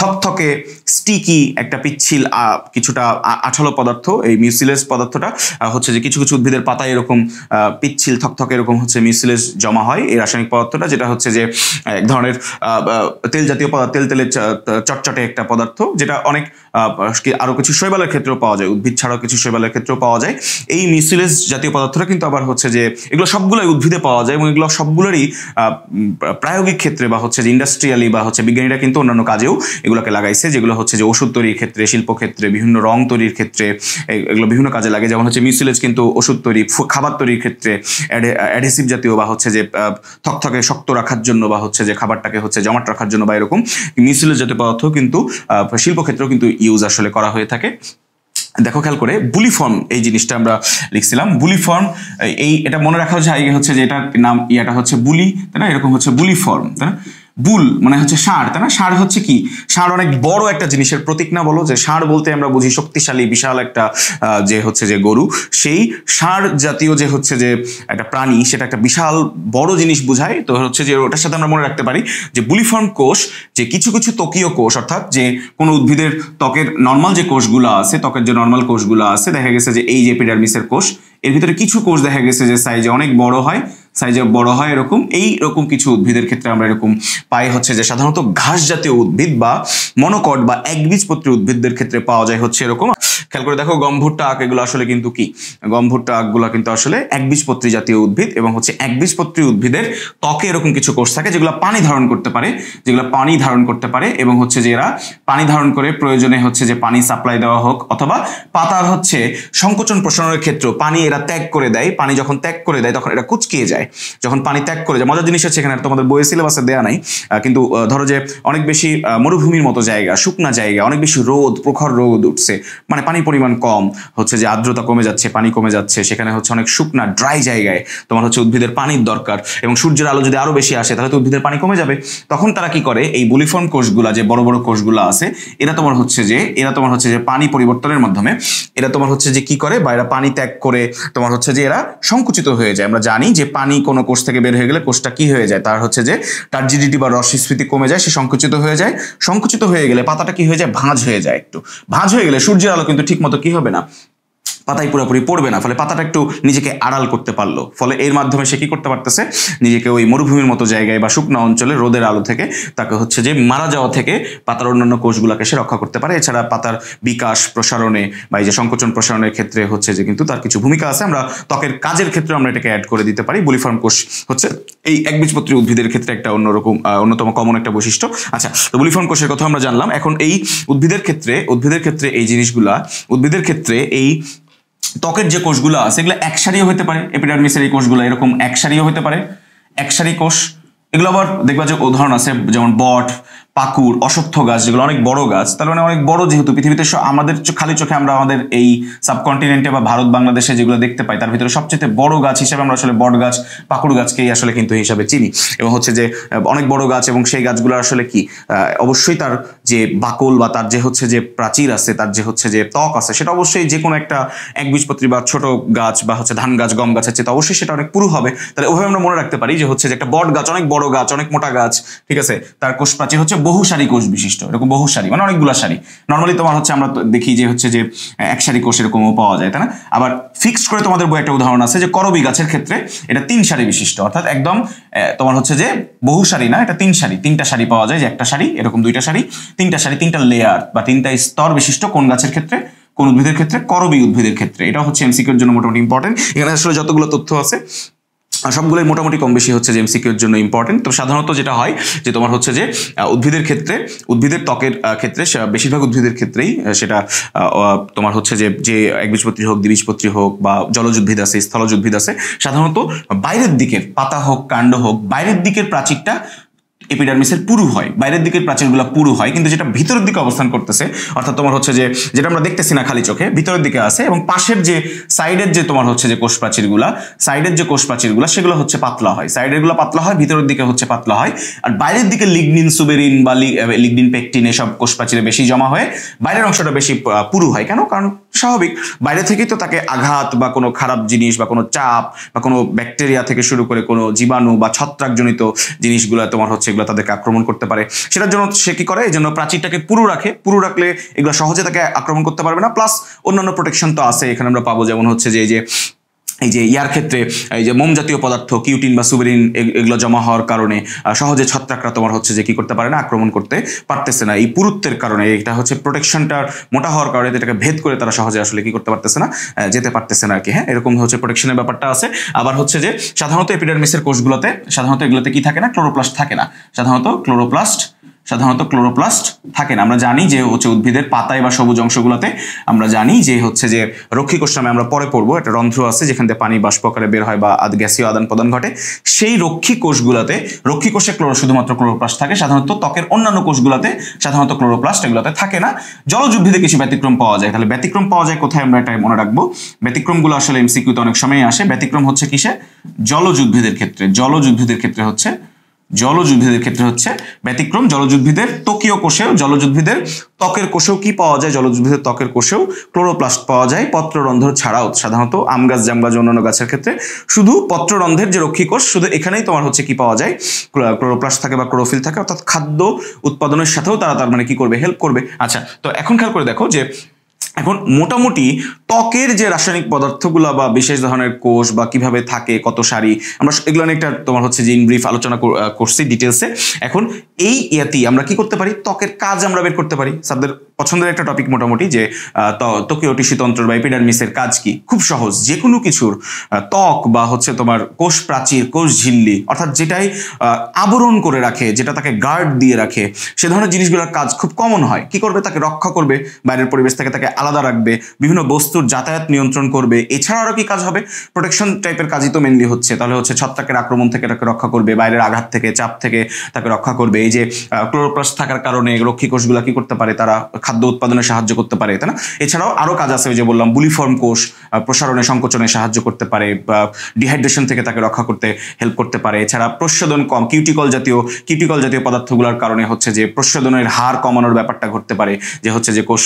থকথকে স্টিকি একটা পিচ্ছিল কিছুটা আঠালো পদার্থ। এই মিউসিলেজ পদার্থটা হচ্ছে যে কিছু উদ্ভিদের পাতায় এরকম পিচ্ছিল থকথকে এরকম হচ্ছে মিউসিলেজ জমা হয়, এই রাসায়নিক পদার্থটা, যেটা হচ্ছে যে এক ধরনের তেল জাতীয় পদার্থ, তেলের চটচটে একটা পদার্থ, যেটা অনেক আরো কিছু শৈবালের ক্ষেত্রেও পাওয়া যায়, উদ্ভিদ ছাড়াও কিছু শৈবালের ক্ষেত্রেও পাওয়া যায়। এই মিউসিলেজ জাতীয় পদার্থটা কিন্তু আবার হচ্ছে যে এগুলো সবগুলোই উদ্ভিদে পাওয়া যায়, এবং এগুলো সবগুলোরই প্রায়োগিক ক্ষেত্রে বা হচ্ছে যে ইন্ডাস্ট্রিয়ালি বা হচ্ছে বিজ্ঞানীরা কিন্তু অন্যান্য কাজেও এগুলোকে লাগাইছে, যেগুলো হচ্ছে যে ওষুধ তৈরির ক্ষেত্রে, শিল্পক্ষেত্রে, বিভিন্ন রং তৈরির ক্ষেত্রে এগুলো বিভিন্ন কাজে লাগে। যেমন হচ্ছে মিউসিলেজ কিন্তু ওষুধ তৈরি, খাবার তৈরির ক্ষেত্রে অ্যাডহেসিভ জাতীয় বা হচ্ছে যে থকথকে শক্ত রাখার জন্য বা হচ্ছে যে খাবারটাকে হচ্ছে জমাট রাখার জন্য বা এরকম মিউসিলেজ জাতীয় পদার্থ কিন্তু শিল্পক্ষেত্রেও কিন্তু ইউজ আসলে করা হয়ে থাকে। দেখো খেয়াল করে, বুলিফর্ম এই জিনিসটা আমরা লিখছিলাম। বুলিফর্ম, এটা মনে রাখা হচ্ছে যে এটা নাম ইয়াটা হচ্ছে বুলি, তাই না? এরকম হচ্ছে বুলিফর্ম, তাই না? বুল মানে হচ্ছে ষাঁড়, তাই না? ষাঁড় হচ্ছে কি? ষাঁড় অনেক বড় একটা জিনিসের প্রতীক না? বলো যে ষাঁড় বলতে আমরা বুঝি শক্তিশালী বিশাল একটা যে হচ্ছে যে গরু। সেই ষাঁড় জাতীয় যে হচ্ছে যে একটা প্রাণী, সেটা একটা বিশাল বড় জিনিস বোঝায়। তো হচ্ছে যে ওটার সাথে আমরা মনে রাখতে পারি যে বুলিফর্ম কোষ, যে কিছু ত্বকীয় কোষ, অর্থাৎ যে কোনো উদ্ভিদের ত্বকের নর্মাল যে কোষগুলো আছে, ত্বকের যে নর্মাল কোষগুলো আছে, দেখা গেছে যে এই যে এপিডার্মিসের কোষ, এর ভিতরে কিছু কোষ দেখা গেছে যে সাইজে অনেক বড় হয়, এরকম এইরকম কিছু উদ্ভিদের ক্ষেত্রে আমরা এরকম পাই হচ্ছে যে সাধারণত ঘাস জাতীয় উদ্ভিদ বা মনোকট বা একবীজপত্রী উদ্ভিদদের ক্ষেত্রে পাওয়া যায় হচ্ছে এরকম। খেয়াল করে দেখো, গমভুট্টা আখ, এগুলো আসলে কিন্তু কি? গমভুট্টা আখগুলো কিন্তু আসলে একবীজপত্রী জাতীয় উদ্ভিদ, এবং হচ্ছে একবীজপত্রী উদ্ভিদের ত্বকে এরকম কিছু কোষ থাকে যেগুলো পানি ধারণ করতে পারে, এবং হচ্ছে যে এরা পানি ধারণ করে প্রয়োজনে হচ্ছে যে পানি সাপ্লাই দেওয়া হোক, অথবা পাতার হচ্ছে সংকোচন প্রসারণের ক্ষেত্রে পানি এরা ত্যাগ করে দেয়। পানি যখন ত্যাগ করে দেয় তখন এরা কুচকিয়ে যায়। যখন পানি ত্যাগ করে যায়, মজার জিনিস হচ্ছে এখানে তোমাদের বইয়ের সিলেবাসে দেওয়া নাই, কিন্তু ধরো যে অনেক বেশি মরুভূমির মতো জায়গা, শুকনা জায়গা, অনেক বেশি প্রখর রোদ উঠছে, মানে পানি পরিমাণ কম, হচ্ছে যে আর্দ্রতা কমে যাচ্ছে, পানি কমে যাচ্ছে, সেখানে হচ্ছে অনেক শুকনা ড্রাই জায়গায় তোমার হচ্ছে উদ্ভিদের পানির দরকার, এবং সূর্যের আলো যদি আরো বেশি আসে তাহলে তো উদ্ভিদের পানি কমে যাবে। তখন তারা কি করে, এই বুলিফর্ম কোষগুলা, যে বড় বড় কোষগুলো আছে, এরা তোমার হচ্ছে যে পানি পরিবর্তনের মাধ্যমে এরা তোমার হচ্ছে যে কি করে, বা এরা পানি ত্যাগ করে তোমার হচ্ছে যে এরা সংকুচিত হয়ে যায়। আমরা জানি যে পানি কোনো কোষ থেকে বের হয়ে গেলে কোষটা কি হয়ে যায়, তার হচ্ছে যে টার্জিডিটি বা রসস্ফীতি কমে যায়, সে সংকুচিত হয়ে গেলে পাতাটা কি হয়ে যায়, ভাঁজ হয়ে যায়। একটু ভাঁজ হয়ে গেলে সূর্যের আলো কিন্তু ঠিক মতো কি হবে না, পাতায় পুরোপুরি পড়বে না, ফলে পাতাটা একটু নিজেকে আড়াল করতে পারলো, ফলে এর মাধ্যমে সে কি করতে পারতেছে, নিজেকে ওই মরুভূমির মতো জায়গায় বা শুকনো অঞ্চলে রোদের আলো থেকে তাকে হচ্ছে যে মারা যাওয়া থেকে পাতার অন্যান্য কোষগুলোকে সে রক্ষা করতে পারে। এছাড়া পাতার বিকাশ প্রসারণে বা এই যে সংকোচন প্রসারণের ক্ষেত্রে হচ্ছে যে কিন্তু তার কিছু ভূমিকা আছে। আমরা ত্বকের কাজের ক্ষেত্রে আমরা এটাকে অ্যাড করে দিতে পারি। বুলিফর্ম কোষ হচ্ছে এই একবীজপত্রী উদ্ভিদের ক্ষেত্রে একটা অন্যতম কমন একটা বৈশিষ্ট্য। আচ্ছা, তো বুলিফর্ম কোষের কথা আমরা জানলাম। এখন এই উদ্ভিদের ক্ষেত্রে এই জিনিসগুলা, উদ্ভিদের ক্ষেত্রে এই ত্বকের যে কোষগুলো আছে এগুলো একসারিও হতে পারে। এপিডার্মিসের এই কোষগুলো এরকম একসারিও হতে পারে, একসারি কোষ। এগুলো আবার দেখবা যে উদাহরণ আছে, যেমন বট, পাকুড়, অশ্বত্থ গাছ, যেগুলো অনেক বড় গাছ। তার মানে অনেক বড়, যেহেতু পৃথিবীতে আমাদের খালি চোখে আমরা আমাদের এই সাবকন্টিনেন্টে বা ভারত বাংলাদেশে যেগুলো দেখতে পাই তার ভিতরে সবচেয়ে বড় গাছ হিসেবে আমরা আসলে বট গাছ, পাকুড় গাছকেই আসলে কিন্তু হিসাবে চিনি। এবং হচ্ছে যে অনেক বড় গাছ, এবং সেই গাছগুলো আসলে কি অবশ্যই তার যে বাকল বা তার যে হচ্ছে যে প্রাচীর আছে, তার যে হচ্ছে যে ত্বক আছে, সেটা অবশ্যই যে কোনো একটা একবীজপত্রী বা ছোট গাছ বা হচ্ছে ধান গাছ, গম গাছ আছে, তো অবশ্যই সেটা অনেক পুরু হবে। তাহলে ওভাবে আমরা মনে রাখতে পারি যে হচ্ছে যে একটা বট গাছ, অনেক বড় গাছ, অনেক মোটা গাছ, ঠিক আছে, তার কোষ প্রাচীর হচ্ছে বহুসারি কোষ বিশিষ্ট। এরকম বহুসারি মানে অনেকগুলো সারি। নর্মালি তোমার হচ্ছে আমরা দেখি যে হচ্ছে যে একসারি কোষ এরকমও পাওয়া যায়, তাই না? আবার ফিক্সড করে তোমাদের বই একটা উদাহরণ আছে যে করবী গাছের ক্ষেত্রে এটা 3 সারি বিশিষ্ট, অর্থাৎ একদম তোমার হচ্ছে যে বহুসারি না, এটা 3 সারি, 3টা সারি পাওয়া যায়, যে একটা সারি, এরকম 2টা সারি, 3টা সারি, 3টা লেয়ার বা 3টা স্তর বিশিষ্ট। কোন গাছের ক্ষেত্রে? কোন উদ্ভিদের ক্ষেত্রে? করবী উদ্ভিদের ক্ষেত্রে। এটা হচ্ছে এমসিকিউর জন্য মোটামুটি ইম্পর্টেন্ট। এখানে আসলে যতগুলো তথ্য আছে সবগুলোই মোটামুটি কম বেশি হচ্ছে যে এমসিকিউর জন্য ইম্পর্টেন্ট। তো সাধারণত যেটা হয় যে তোমার হচ্ছে যে উদ্ভিদের ক্ষেত্রে, উদ্ভিদের ত্বকের ক্ষেত্রে, বেশিরভাগ উদ্ভিদের ক্ষেত্রেই সেটা তোমার হচ্ছে যে একবীজপত্রী হোক, দ্বিবীজপত্রী হোক, বা জলজ উদ্ভিদ আছে, স্থলজ উদ্ভিদ আছে, সাধারণত বাইরের দিকের পাতা হোক, কাণ্ড হোক, বাইরের দিকের প্রাচীরটা এপিডার্মিসের পুরু হয়, বাইরের দিকের প্রাচীরগুলো পুরু হয়, কিন্তু যেটা ভিতরের দিকে অবস্থান করতেছে, অর্থাৎ তোমার হচ্ছে যে যেটা আমরা দেখতেছি না খালি চোখে, ভিতরের দিকে আছে, এবং পাশের যে সাইডের যে তোমার হচ্ছে যে কোষ প্রাচীরগুলা, সাইডের যে কোষ প্রাচীরগুলা, সেগুলো হচ্ছে পাতলা হয়, সাইডের গুলো পাতলা হয়, ভিতরের দিকে হচ্ছে পাতলা হয়। আর বাইরের দিকে লিগনিন, সুবেরিন বা লিগনিন, পেকটিন এসব কোষ প্রাচীরে বেশি জমা হয়ে বাইরের অংশটা বেশি পুরু হয়। কেন? কারণ স্বাভাবিক, বাইরে থেকেই তো তাকে আঘাত বা কোনো খারাপ জিনিস বা কোনো চাপ বা কোনো ব্যাকটেরিয়া থেকে শুরু করে কোনো জীবাণু বা ছত্রাকজনিত জিনিসগুলো তোমার হচ্ছে এগুলো তাদেরকে আক্রমণ করতে পারে। সেটার জন্য সে কি করে? এই জন্য প্রাচীরটাকে পুরু রাখে। পুরু রাখলে এগুলো সহজে তাকে আক্রমণ করতে পারবে না। প্লাস অন্যান্য প্রোটেকশন তো আছে এখানে আমরা পাবো, যেমন হচ্ছে যে এই যে ইয়ার ক্ষেত্রে এই যে মোম জাতীয় পদার্থ, কিউটিন বা সুবেরিন, এগুলো জমা হওয়ার কারণে সহজে ছত্রাকরা তোমার হচ্ছে যে কি করতে পারে না, আক্রমণ করতে পারতেছে না। এই পুরুত্বের কারণে, এটা হচ্ছে প্রোটেকশনটার মোটা হওয়ার কারণে এটাকে ভেদ করে তারা সহজে আসলে কি করতে পারতেছে না, যেতে পারতেছে না আর কি। হ্যাঁ, এরকম হচ্ছে প্রোটেকশনের ব্যাপারটা আছে। আবার হচ্ছে যে সাধারণত এপিডার্মিসের কোষগুলোতে সাধারণত এগুলোতে কি থাকে না, ক্লোরোপ্লাস্ট থাকে না। সাধারণত ক্লোরোপ্লাস্ট থাকে না। আমরা জানি যে হচ্ছে উদ্ভিদের পাতায় বা সবুজ অংশগুলোতে আমরা জানি যে হচ্ছে যে রক্ষীকোষ নামে আমরা পরে পড়বো, একটা রন্ধ্র আছে যেখান থেকে পানি বাষ্প আকারে বের হয় বা গ্যাসীয় আদান প্রদান ঘটে। সেই রক্ষীকোষগুলোতে, রক্ষীকোষে শুধুমাত্র ক্লোরোপ্লাস্ট থাকে। সাধারণত ত্বকের অন্যান্য কোষগুলোতে সাধারণত ক্লোরোপ্লাস্ট এগুলোতে থাকে না। জলজ উদ্ভিদে কিছু ব্যতিক্রম পাওয়া যায়। তাহলে ব্যতিক্রম পাওয়া যায় কোথায়, আমরা এটা মনে রাখবো। ব্যতিক্রমগুলো আসলে এমসিকিউতে অনেক সময় আসে। ব্যতিক্রম হচ্ছে কিসে? জলজ উদ্ভিদের ক্ষেত্রে। জলজ উদ্ভিদের ক্ষেত্রে হচ্ছে ব্যতিক্রম জলজ উদ্ভিদের ত্বকীয় কোষেও, জলজ উদ্ভিদের ত্বকের কোষেও কি পাওয়া যায়? জলজ উদ্ভিদের ত্বকের কোষেও ক্লোরোপ্লাস্ট পাওয়া যায়। পত্ররন্ধ্র ছাড়াও সাধারণত আম গাছ, জাম গাছ, অন্যান্য গাছের ক্ষেত্রে শুধু পত্ররন্ধ্রের যে রক্ষীকোষ, শুধু এখানেই তোমার হচ্ছে কি পাওয়া যায়, ক্লোরোপ্লাস্ট থাকে বা ক্লোরোফিল থাকে, অর্থাৎ খাদ্য উৎপাদনের সাথেও তার মানে কি করবে, হেল্প করবে। আচ্ছা, তো এখন খেয়াল করে দেখো যে এখন মোটামুটি ত্বকের যে রাসায়নিক পদার্থগুলো বা বিশেষ ধরনের কোষ বা কিভাবে থাকে, কত সারি, আমরা এগুলো একটা তোমার হচ্ছে যে ইন ব্রিফ আলোচনা করছি ডিটেলসে। এখন এই ইয়াতেই আমরা কি করতে পারি, ত্বকের কাজ আমরা বের করতে পারি। স্যারদের পছন্দের একটা টপিক মোটামুটি, যে ত্বকীয় টিস্যুতন্ত্র বা এপিডার্মিসের কাজ কি। খুব সহজ, যে কোনো কিছুর ত্বক বা হচ্ছে তোমার কোষ প্রাচীর, কোষ ঝিল্লি, অর্থাৎ যেটাই আবরণ করে রাখে, যেটা তাকে গার্ড দিয়ে রাখে, সে ধরনের জিনিসগুলোর কাজ খুব কমন হয়। কি করবে? তাকে রক্ষা করবে, বাইরের পরিবেশ থেকে তাকে আলাদা রাখবে, বিভিন্ন বস্তুর যাতায়াত নিয়ন্ত্রণ করবে। এছাড়া আরো কি কাজ হবে? প্রোটেকশন টাইপের কাজই তো মেনলি হচ্ছে। তাহলে হচ্ছে ছত্রাকের আক্রমণ থেকে তাকে রক্ষা করবে, বাইরের আঘাত থেকে, চাপ থেকে তাকে রক্ষা করবে। এই যে ক্লোরোপ্লাস্ট থাকার কারণে রক্ষী কোষগুলা কি করতে পারে, তারা খাদ্য উৎপাদনে সাহায্য করতে পারে, তাই না? এছাড়াও আরো কাজ আছে, ওই যে বললাম বুলিফর্ম কোষ প্রসারণে, সংকোচনে সাহায্য করতে পারে, বা ডিহাইড্রেশন থেকে তাকে রক্ষা করতে হেল্প করতে পারে। এছাড়া প্রস্বেদন কম, কিউটিকল জাতীয় পদার্থগুলোর কারণে হচ্ছে যে প্রস্বেদনের হার কমানোর ব্যাপারটা ঘটতে পারে, যে হচ্ছে যে কোষ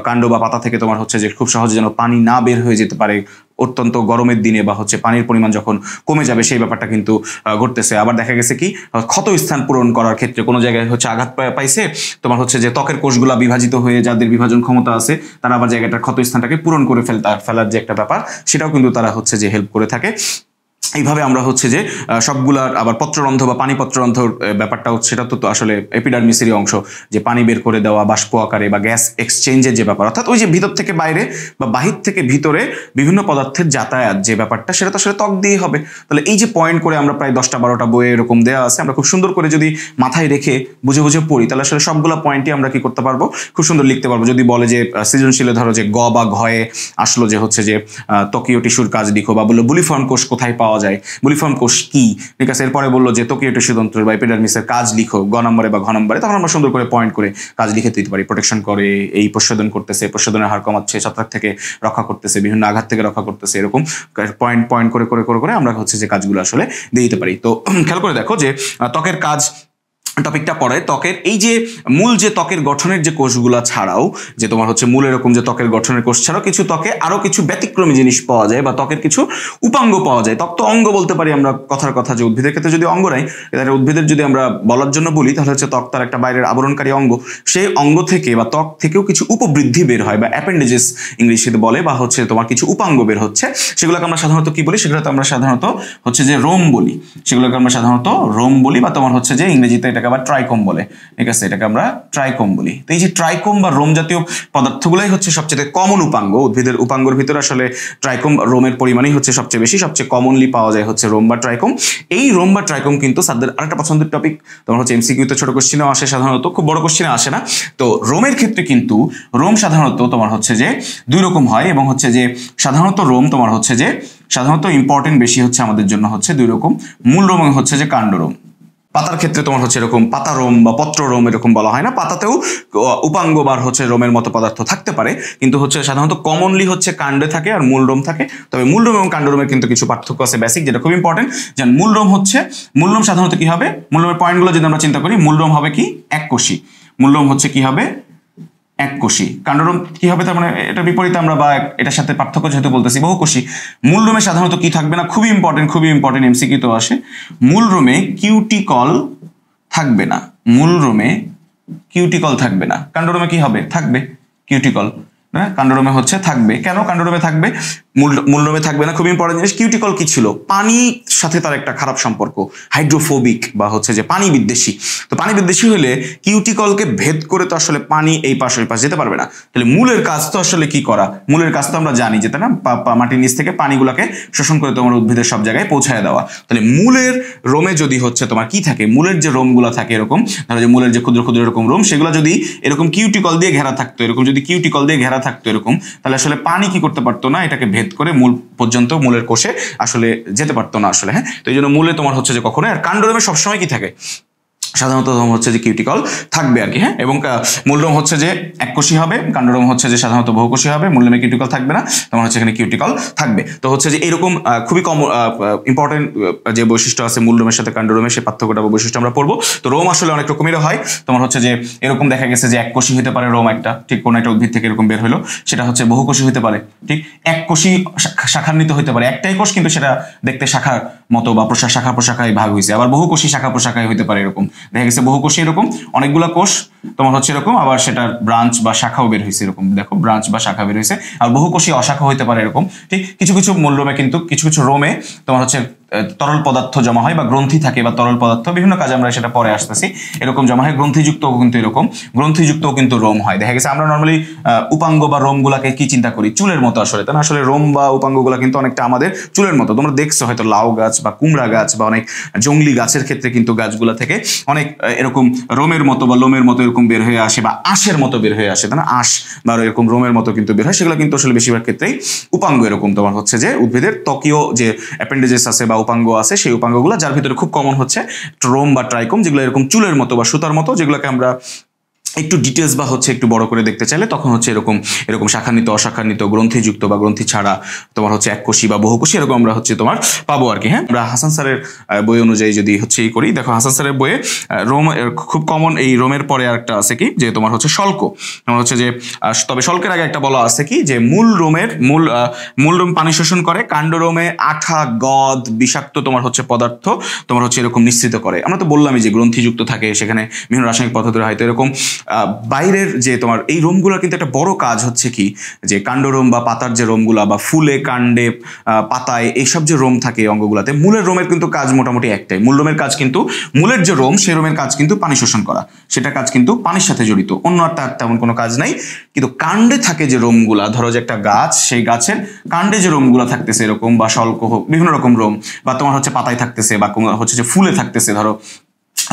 কাণ্ড বা পাতা থেকে তোমার হচ্ছে যে খুব সহজে যেন পানি না বের হয়ে যেতে পারে, অত্যন্ত গরমের দিনে বা হচ্ছে পানির পরিমাণ যখন কমে যাবে সেই ব্যাপারটা কিন্তু ঘটতেছে। আবার দেখা গেছে কি ক্ষত স্থান পূরণ করার ক্ষেত্রে কোনো জায়গায় হচ্ছে আঘাত পাইছে, তোমার হচ্ছে যে ত্বকের কোষগুলা বিভাজিত হয়ে যাদের বিভাজন ক্ষমতা আছে তারা আবার জায়গাটার ক্ষত স্থানটাকে পূরণ করে ফেলার যে একটা ব্যাপার সেটাও কিন্তু তারা হচ্ছে যে হেল্প করে থাকে। এইভাবে আমরা হচ্ছে যে সবগুলার আবার পত্ররন্ধ্র বা পানি পত্ররন্ধ্র ব্যাপারটা হচ্ছে সেটা তো আসলে এপিডার্মিসেরই অংশ, যে পানি বের করে দেওয়া বাষ্প আকারে বা গ্যাস এক্সচেঞ্জের যে ব্যাপার, অর্থাৎ ওই যে ভিতর থেকে বাইরে বা বাহির থেকে ভিতরে বিভিন্ন পদার্থের যাতায়াত যে ব্যাপারটা সেটা তো আসলে ত্বক দিয়ে হবে। তাহলে এই যে পয়েন্ট করে আমরা প্রায় 10টা-12টা বইয়ে এরকম দেওয়া আছে, আমরা খুব সুন্দর করে যদি মাথায় রেখে বুঝে বুঝে পড়ি তাহলে আসলে সবগুলো পয়েন্টই আমরা কি করতে পারবো, খুব সুন্দর লিখতে পারবো। যদি বলে যে সৃজনশীলে ধরো যে গ বা ঘয়ে আসলো যে হচ্ছে যে ত্বকীয় টিস্যুর কাজ লিখো, বা বললো বুলিফর্ম কোষ কোথায় পাওয়া যায়, বুলিফর্ম কোষ কি, ঠিক আছে। এরপরে বললো যে ত্বকীয় টিস্যুতন্ত্রের বা এপিডার্মিসের কাজ লিখো গ নম্বরে বা ঘ নম্বরে, তখন আমরা সুন্দর করে পয়েন্ট করে কাজ লিখে দিতে পারি। প্রোটেকশন করে, এই প্রশোধন করতেছে, প্রশোধনের হার কমাচ্ছে, ছত্রাক থেকে রক্ষা করতেছে, বিভিন্ন আঘাত থেকে রক্ষা করতেছে, এরকম পয়েন্ট পয়েন্ট করে করে করে করে আমরা হচ্ছে যে কাজগুলো আসলে দিয়ে দিতে পারি। তো খেয়াল করে দেখো যে ত্বকের কাজ টপিকটা পড়ে ত্বকের এই যে মূল যে ত্বকের গঠনের যে কোষগুলা ছাড়াও, যে তোমার হচ্ছে মূল এরকম যে ত্বকের গঠনের কোষ ছাড়াও কিছু ত্বকে আরো কিছু ব্যতিক্রমী জিনিস পাওয়া যায় বা ত্বকের কিছু উপাঙ্গ পাওয়া যায়। ত্বক তো অঙ্গ বলতে পারি আমরা কথার কথা, যে উদ্ভিদের ক্ষেত্রে যদি অঙ্গ নাই, এটা উদ্ভিদের যদি আমরা বলার জন্য বলি তাহলে হচ্ছে ত্বক তার একটা বাইরের আবরণকারী অঙ্গ, সেই অঙ্গ থেকে বা ত্বক থেকেও কিছু উপবৃদ্ধি বের হয় বা অ্যাপেন্ডেজেস ইংলিশে বলে, বা হচ্ছে তোমার কিছু উপাঙ্গ বের হচ্ছে, সেগুলোকে আমরা সাধারণত কি বলি, সেগুলোতে আমরা সাধারণত হচ্ছে যে রোম বলি, সেগুলোকে আমরা সাধারণত রোম বলি, বা তোমার হচ্ছে যে ইংরেজিতে এটাকে আবার ট্রাইকোম বলে, ঠিক আছে, এটাকে আমরা ট্রাইকোম বলি। তো এই যে ট্রাইকোম বা রোম জাতীয় পদার্থগুলাই হচ্ছে সবচেয়ে কমন উপাঙ্গ। উদ্ভিদের উপাঙ্গের ভিতরে আসলে ট্রাইকোম রোমের পরিমাণই হচ্ছে সবচেয়ে বেশি, সবচেয়ে কমনলি পাওয়া যায় হচ্ছে রোম বা ট্রাইকোম। এই রোম বা ট্রাইকোম কিন্তু স্যারদের আরেকটা পছন্দের টপিক, তোমার হচ্ছে এমসিকিউতে ছোট কোশ্চেনেও আসে সাধারণত, খুব বড় কোশ্চেনে আসে না। তো রোমের ক্ষেত্রে কিন্তু রোম সাধারণত তোমার হচ্ছে যে দুই রকম হয়, এবং হচ্ছে যে সাধারণত রোম তোমার হচ্ছে যে সাধারণত ইম্পর্টেন্ট বেশি হচ্ছে আমাদের জন্য হচ্ছে দুই রকম, মূল রোম এবং হচ্ছে যে কাণ্ড রোম। পাতার ক্ষেত্রে তোমার হচ্ছে এরকম পাতা রোম বা পত্র রোম এরকম বলা হয় না, পাতাতেও উপাঙ্গ বার হচ্ছে রোমের মতো পদার্থ থাকতে পারে, কিন্তু হচ্ছে সাধারণত কমনলি হচ্ছে কাণ্ডে থাকে আর মূল রোম থাকে। তবে মূল রোম এবং কাণ্ড রোমের কিন্তু কিছু পার্থক্য আছে বেসিক, যেটা খুব ইম্পর্টেন্ট। যেন মূল রোম সাধারণত কি হবে, মূল রোমের পয়েন্টগুলো যদি আমরা চিন্তা করি, মূল রোম হবে কি এককোষী, মূল রোম হচ্ছে কি হবে এককোষী। কাণ্ডরোম কি হবে, তার মানে এটা বিপরীত আমরা, বা এটার সাথে পার্থক্য যেহেতু বলতেছি বহুকোষী। মূল রোমে সাধারণত কি থাকবে না, খুবই ইম্পর্টেন্ট এমসিকিউ তো আসে, মূল রোমে কিউটিকল থাকবে না, মূল রোমে কিউটিকল থাকবে না। কাণ্ডরোমে কি হবে, থাকবে কিউটিকল, হ্যাঁ কাণ্ডরোমে হচ্ছে থাকবে। কেন কাণ্ডরোমে থাকবে, মূল রোমে থাকবে না, খুব ইম্পর্টেন্ট জিনিস। কিউটিকল কি ছিল, পানির সাথে তার একটা খারাপ সম্পর্ক, হাইড্রোফোবিক বা হচ্ছে যে পানি বিদ্বেষী। তো পানি বিদ্বেষী হলে কিউটিকলকে ভেদ করে তো আসলে পানি এই পাশ ওই পাশ যেতে পারবে না। তাহলে মূলের কাজ তো আসলে কি করা, মূলের কাজ তো আমরা জানি যেটা না, মাটির নিচ থেকে পানিগুলোকে শোষণ করে তোমার উদ্ভিদের সব জায়গায় পৌঁছায় দেওয়া। তাহলে মূলের রোমে যদি হচ্ছে তোমার কি থাকে, মূলের যে রোমগুলো থাকে এরকম, ধরো যে মূলের যে ক্ষুদ্র ক্ষুদ্র এরকম রোম, সেগুলো যদি এরকম কিউটিকল দিয়ে ঘেরা থাকতো, এরকম যদি কিউটিকল দিয়ে ঘেরা থাকতো এরকম, তাহলে আসলে পানি কি করতে পারতো না, এটাকে ভেদ করে মূল পর্যন্ত মূলের কোষে আসলে যেতে পারতো না আসলে। হ্যাঁ, তো এই জন্য মূলে তোমার হচ্ছে যে কখনো, আর কাণ্ডরোমে সবসময় কি থাকে, সাধারণত হচ্ছে যে কিউটিকল থাকবে আর কি। হ্যাঁ, এবং মূলরোম হচ্ছে যে এককোষী হবে, কাণ্ডরোম হচ্ছে যে সাধারণত বহুকোষী হবে, মূলরোমে কিউটিকল থাকবে না, তোমার হচ্ছে এখানে কিউটিকল থাকবে। তো হচ্ছে যে এরকম খুবই কম ইম্পর্টেন্ট যে বৈশিষ্ট্য আছে মূলরোমের সাথে কাণ্ডরোমের, সে পার্থক্যটা বা বৈশিষ্ট্য আমরা পড়বো। তো রোম আসলে অনেক রকমের হয়, তোমার হচ্ছে যে এরকম দেখা গেছে যে এককোষী হতে পারে রোম একটা, ঠিক কোনো একটা উদ্ভিদ থেকে এরকম বের হলো, সেটা হচ্ছে বহুকোষী হতে পারে, ঠিক এককোষী শাখান্বিত হতে পারে, একটাই কোষ কিন্তু সেটা দেখতে শাখার মতো বা শাখা প্রশাখায় ভাগ হয়েছে, আবার বহুকোষী শাখা প্রশাখায় হতে পারে, এরকম দেখা গেছে বহুকোষী এরকম অনেকগুলা কোষ তোমার হচ্ছে এরকম, আবার সেটার ব্রাঞ্চ বা শাখাও বের হয়েছে, এরকম দেখো ব্রাঞ্চ বা শাখা বের হয়েছে, আর বহুকোষী অশাখা হতে পারে এরকম। ঠিক কিছু কিছু মূল রোমে কিন্তু কিছু কিছু রোমে তোমার হচ্ছে তরল পদার্থ জমা হয় বা গ্রন্থি থাকে, বা তরল পদার্থ বিভিন্ন কাজে আমরা সেটা পরে আসতেছি, এরকম জমা হয়, গ্রন্থিযুক্ত কিন্তু এরকম গ্রন্থিযুক্তও কিন্তু রোম হয়। দেখা গেছে আমরা নর্মালি উপাঙ্গ বা রোমগুলাকে কি চিন্তা করি, চুলের মতো আসলে, তাই না? আসলে রোম বা উপাঙ্গগুলা কিন্তু অনেকটা আমাদের চুলের মতো। তোমরা দেখছো হয়তো লাউ গাছ বা কুমড়া গাছ বা অনেক জংলি গাছের ক্ষেত্রে কিন্তু গাছগুলা থেকে অনেক এরকম রোমের মতো বা লোমের মতো এরকম বের হয়ে আসে, বা আঁশের মতো বের হয়ে আসে, তাই না? আঁশ বা এরকম রোমের মতো কিন্তু বের হয়, সেগুলো কিন্তু আসলে বেশিরভাগ ক্ষেত্রেই উপাঙ্গ। এরকম তোমার হচ্ছে যে উদ্ভিদের ত্বকীয় যে অ্যাপেন্ডেজেস আছে বা উপাঙ্গ আছে, সেই উপাঙ্গগুলো যার ভিতরে খুব কমন হচ্ছে রোম বা ট্রাইকোম, যেগুলো এরকম চুলের মতো বা সুতার মতো, যেগুলোকে আমরা একটু ডিটেলস বা হচ্ছে একটু বড় করে দেখতে চাইলে তখন হচ্ছে এরকম এরকম শাখান্বিত অশাখান্বিত গ্রন্থিযুক্ত বা গ্রন্থি ছাড়া তোমার হচ্ছে এককোষী বা বহুকোষী এরকম আমরা হচ্ছে তোমার পাবো আর কি। হ্যাঁ, আমরা হাসান স্যারের বই অনুযায়ী যদি হচ্ছে ই করি, দেখো হাসান স্যারের বইয়ে রোম খুব কমন, এই রোমের পরে আরেকটা আছে কি যে তোমার হচ্ছে শল্ক। তোমার হচ্ছে যে তবে শল্কের আগে একটা বলা আছে কি যে মূল রোম পানি শোষণ করে, কাণ্ড রোমে আঠা গদ বিষাক্ত তোমার হচ্ছে পদার্থ তোমার হচ্ছে এরকম নিঃসৃত করে। আমরা তো বললামই যে গ্রন্থিযুক্ত থাকে, সেখানে বিভিন্ন রাসায়নিক পদার্থ হয়তো এরকম বাইরের যে তোমার এই রোমগুলোর কিন্তু একটা বড় কাজ হচ্ছে কি যে কাণ্ডরোম বা পাতার যে রোমগুলা বা ফুলে কাণ্ডে পাতায় এইসব যে রোম থাকে অঙ্গগুলাতে, মূলের রোমের কিন্তু কাজ মোটামুটি একটাই। মূল রোমের কাজ কিন্তু মূলের যে রোম সেই রোমের কাজ কিন্তু পানি শোষণ করা, সেটা কাজ কিন্তু পানির সাথে জড়িত, অন্য আর তার তেমন কোনো কাজ নাই। কিন্তু কাণ্ডে থাকে যে রোমগুলা, ধরো যে একটা গাছ, সেই গাছের কাণ্ডে যে রোমগুলা থাকতেছে এরকম বা শল্ক হোক বিভিন্ন রকম রোম, বা তোমার হচ্ছে পাতায় থাকতেছে বা হচ্ছে যে ফুলে থাকতেছে, ধরো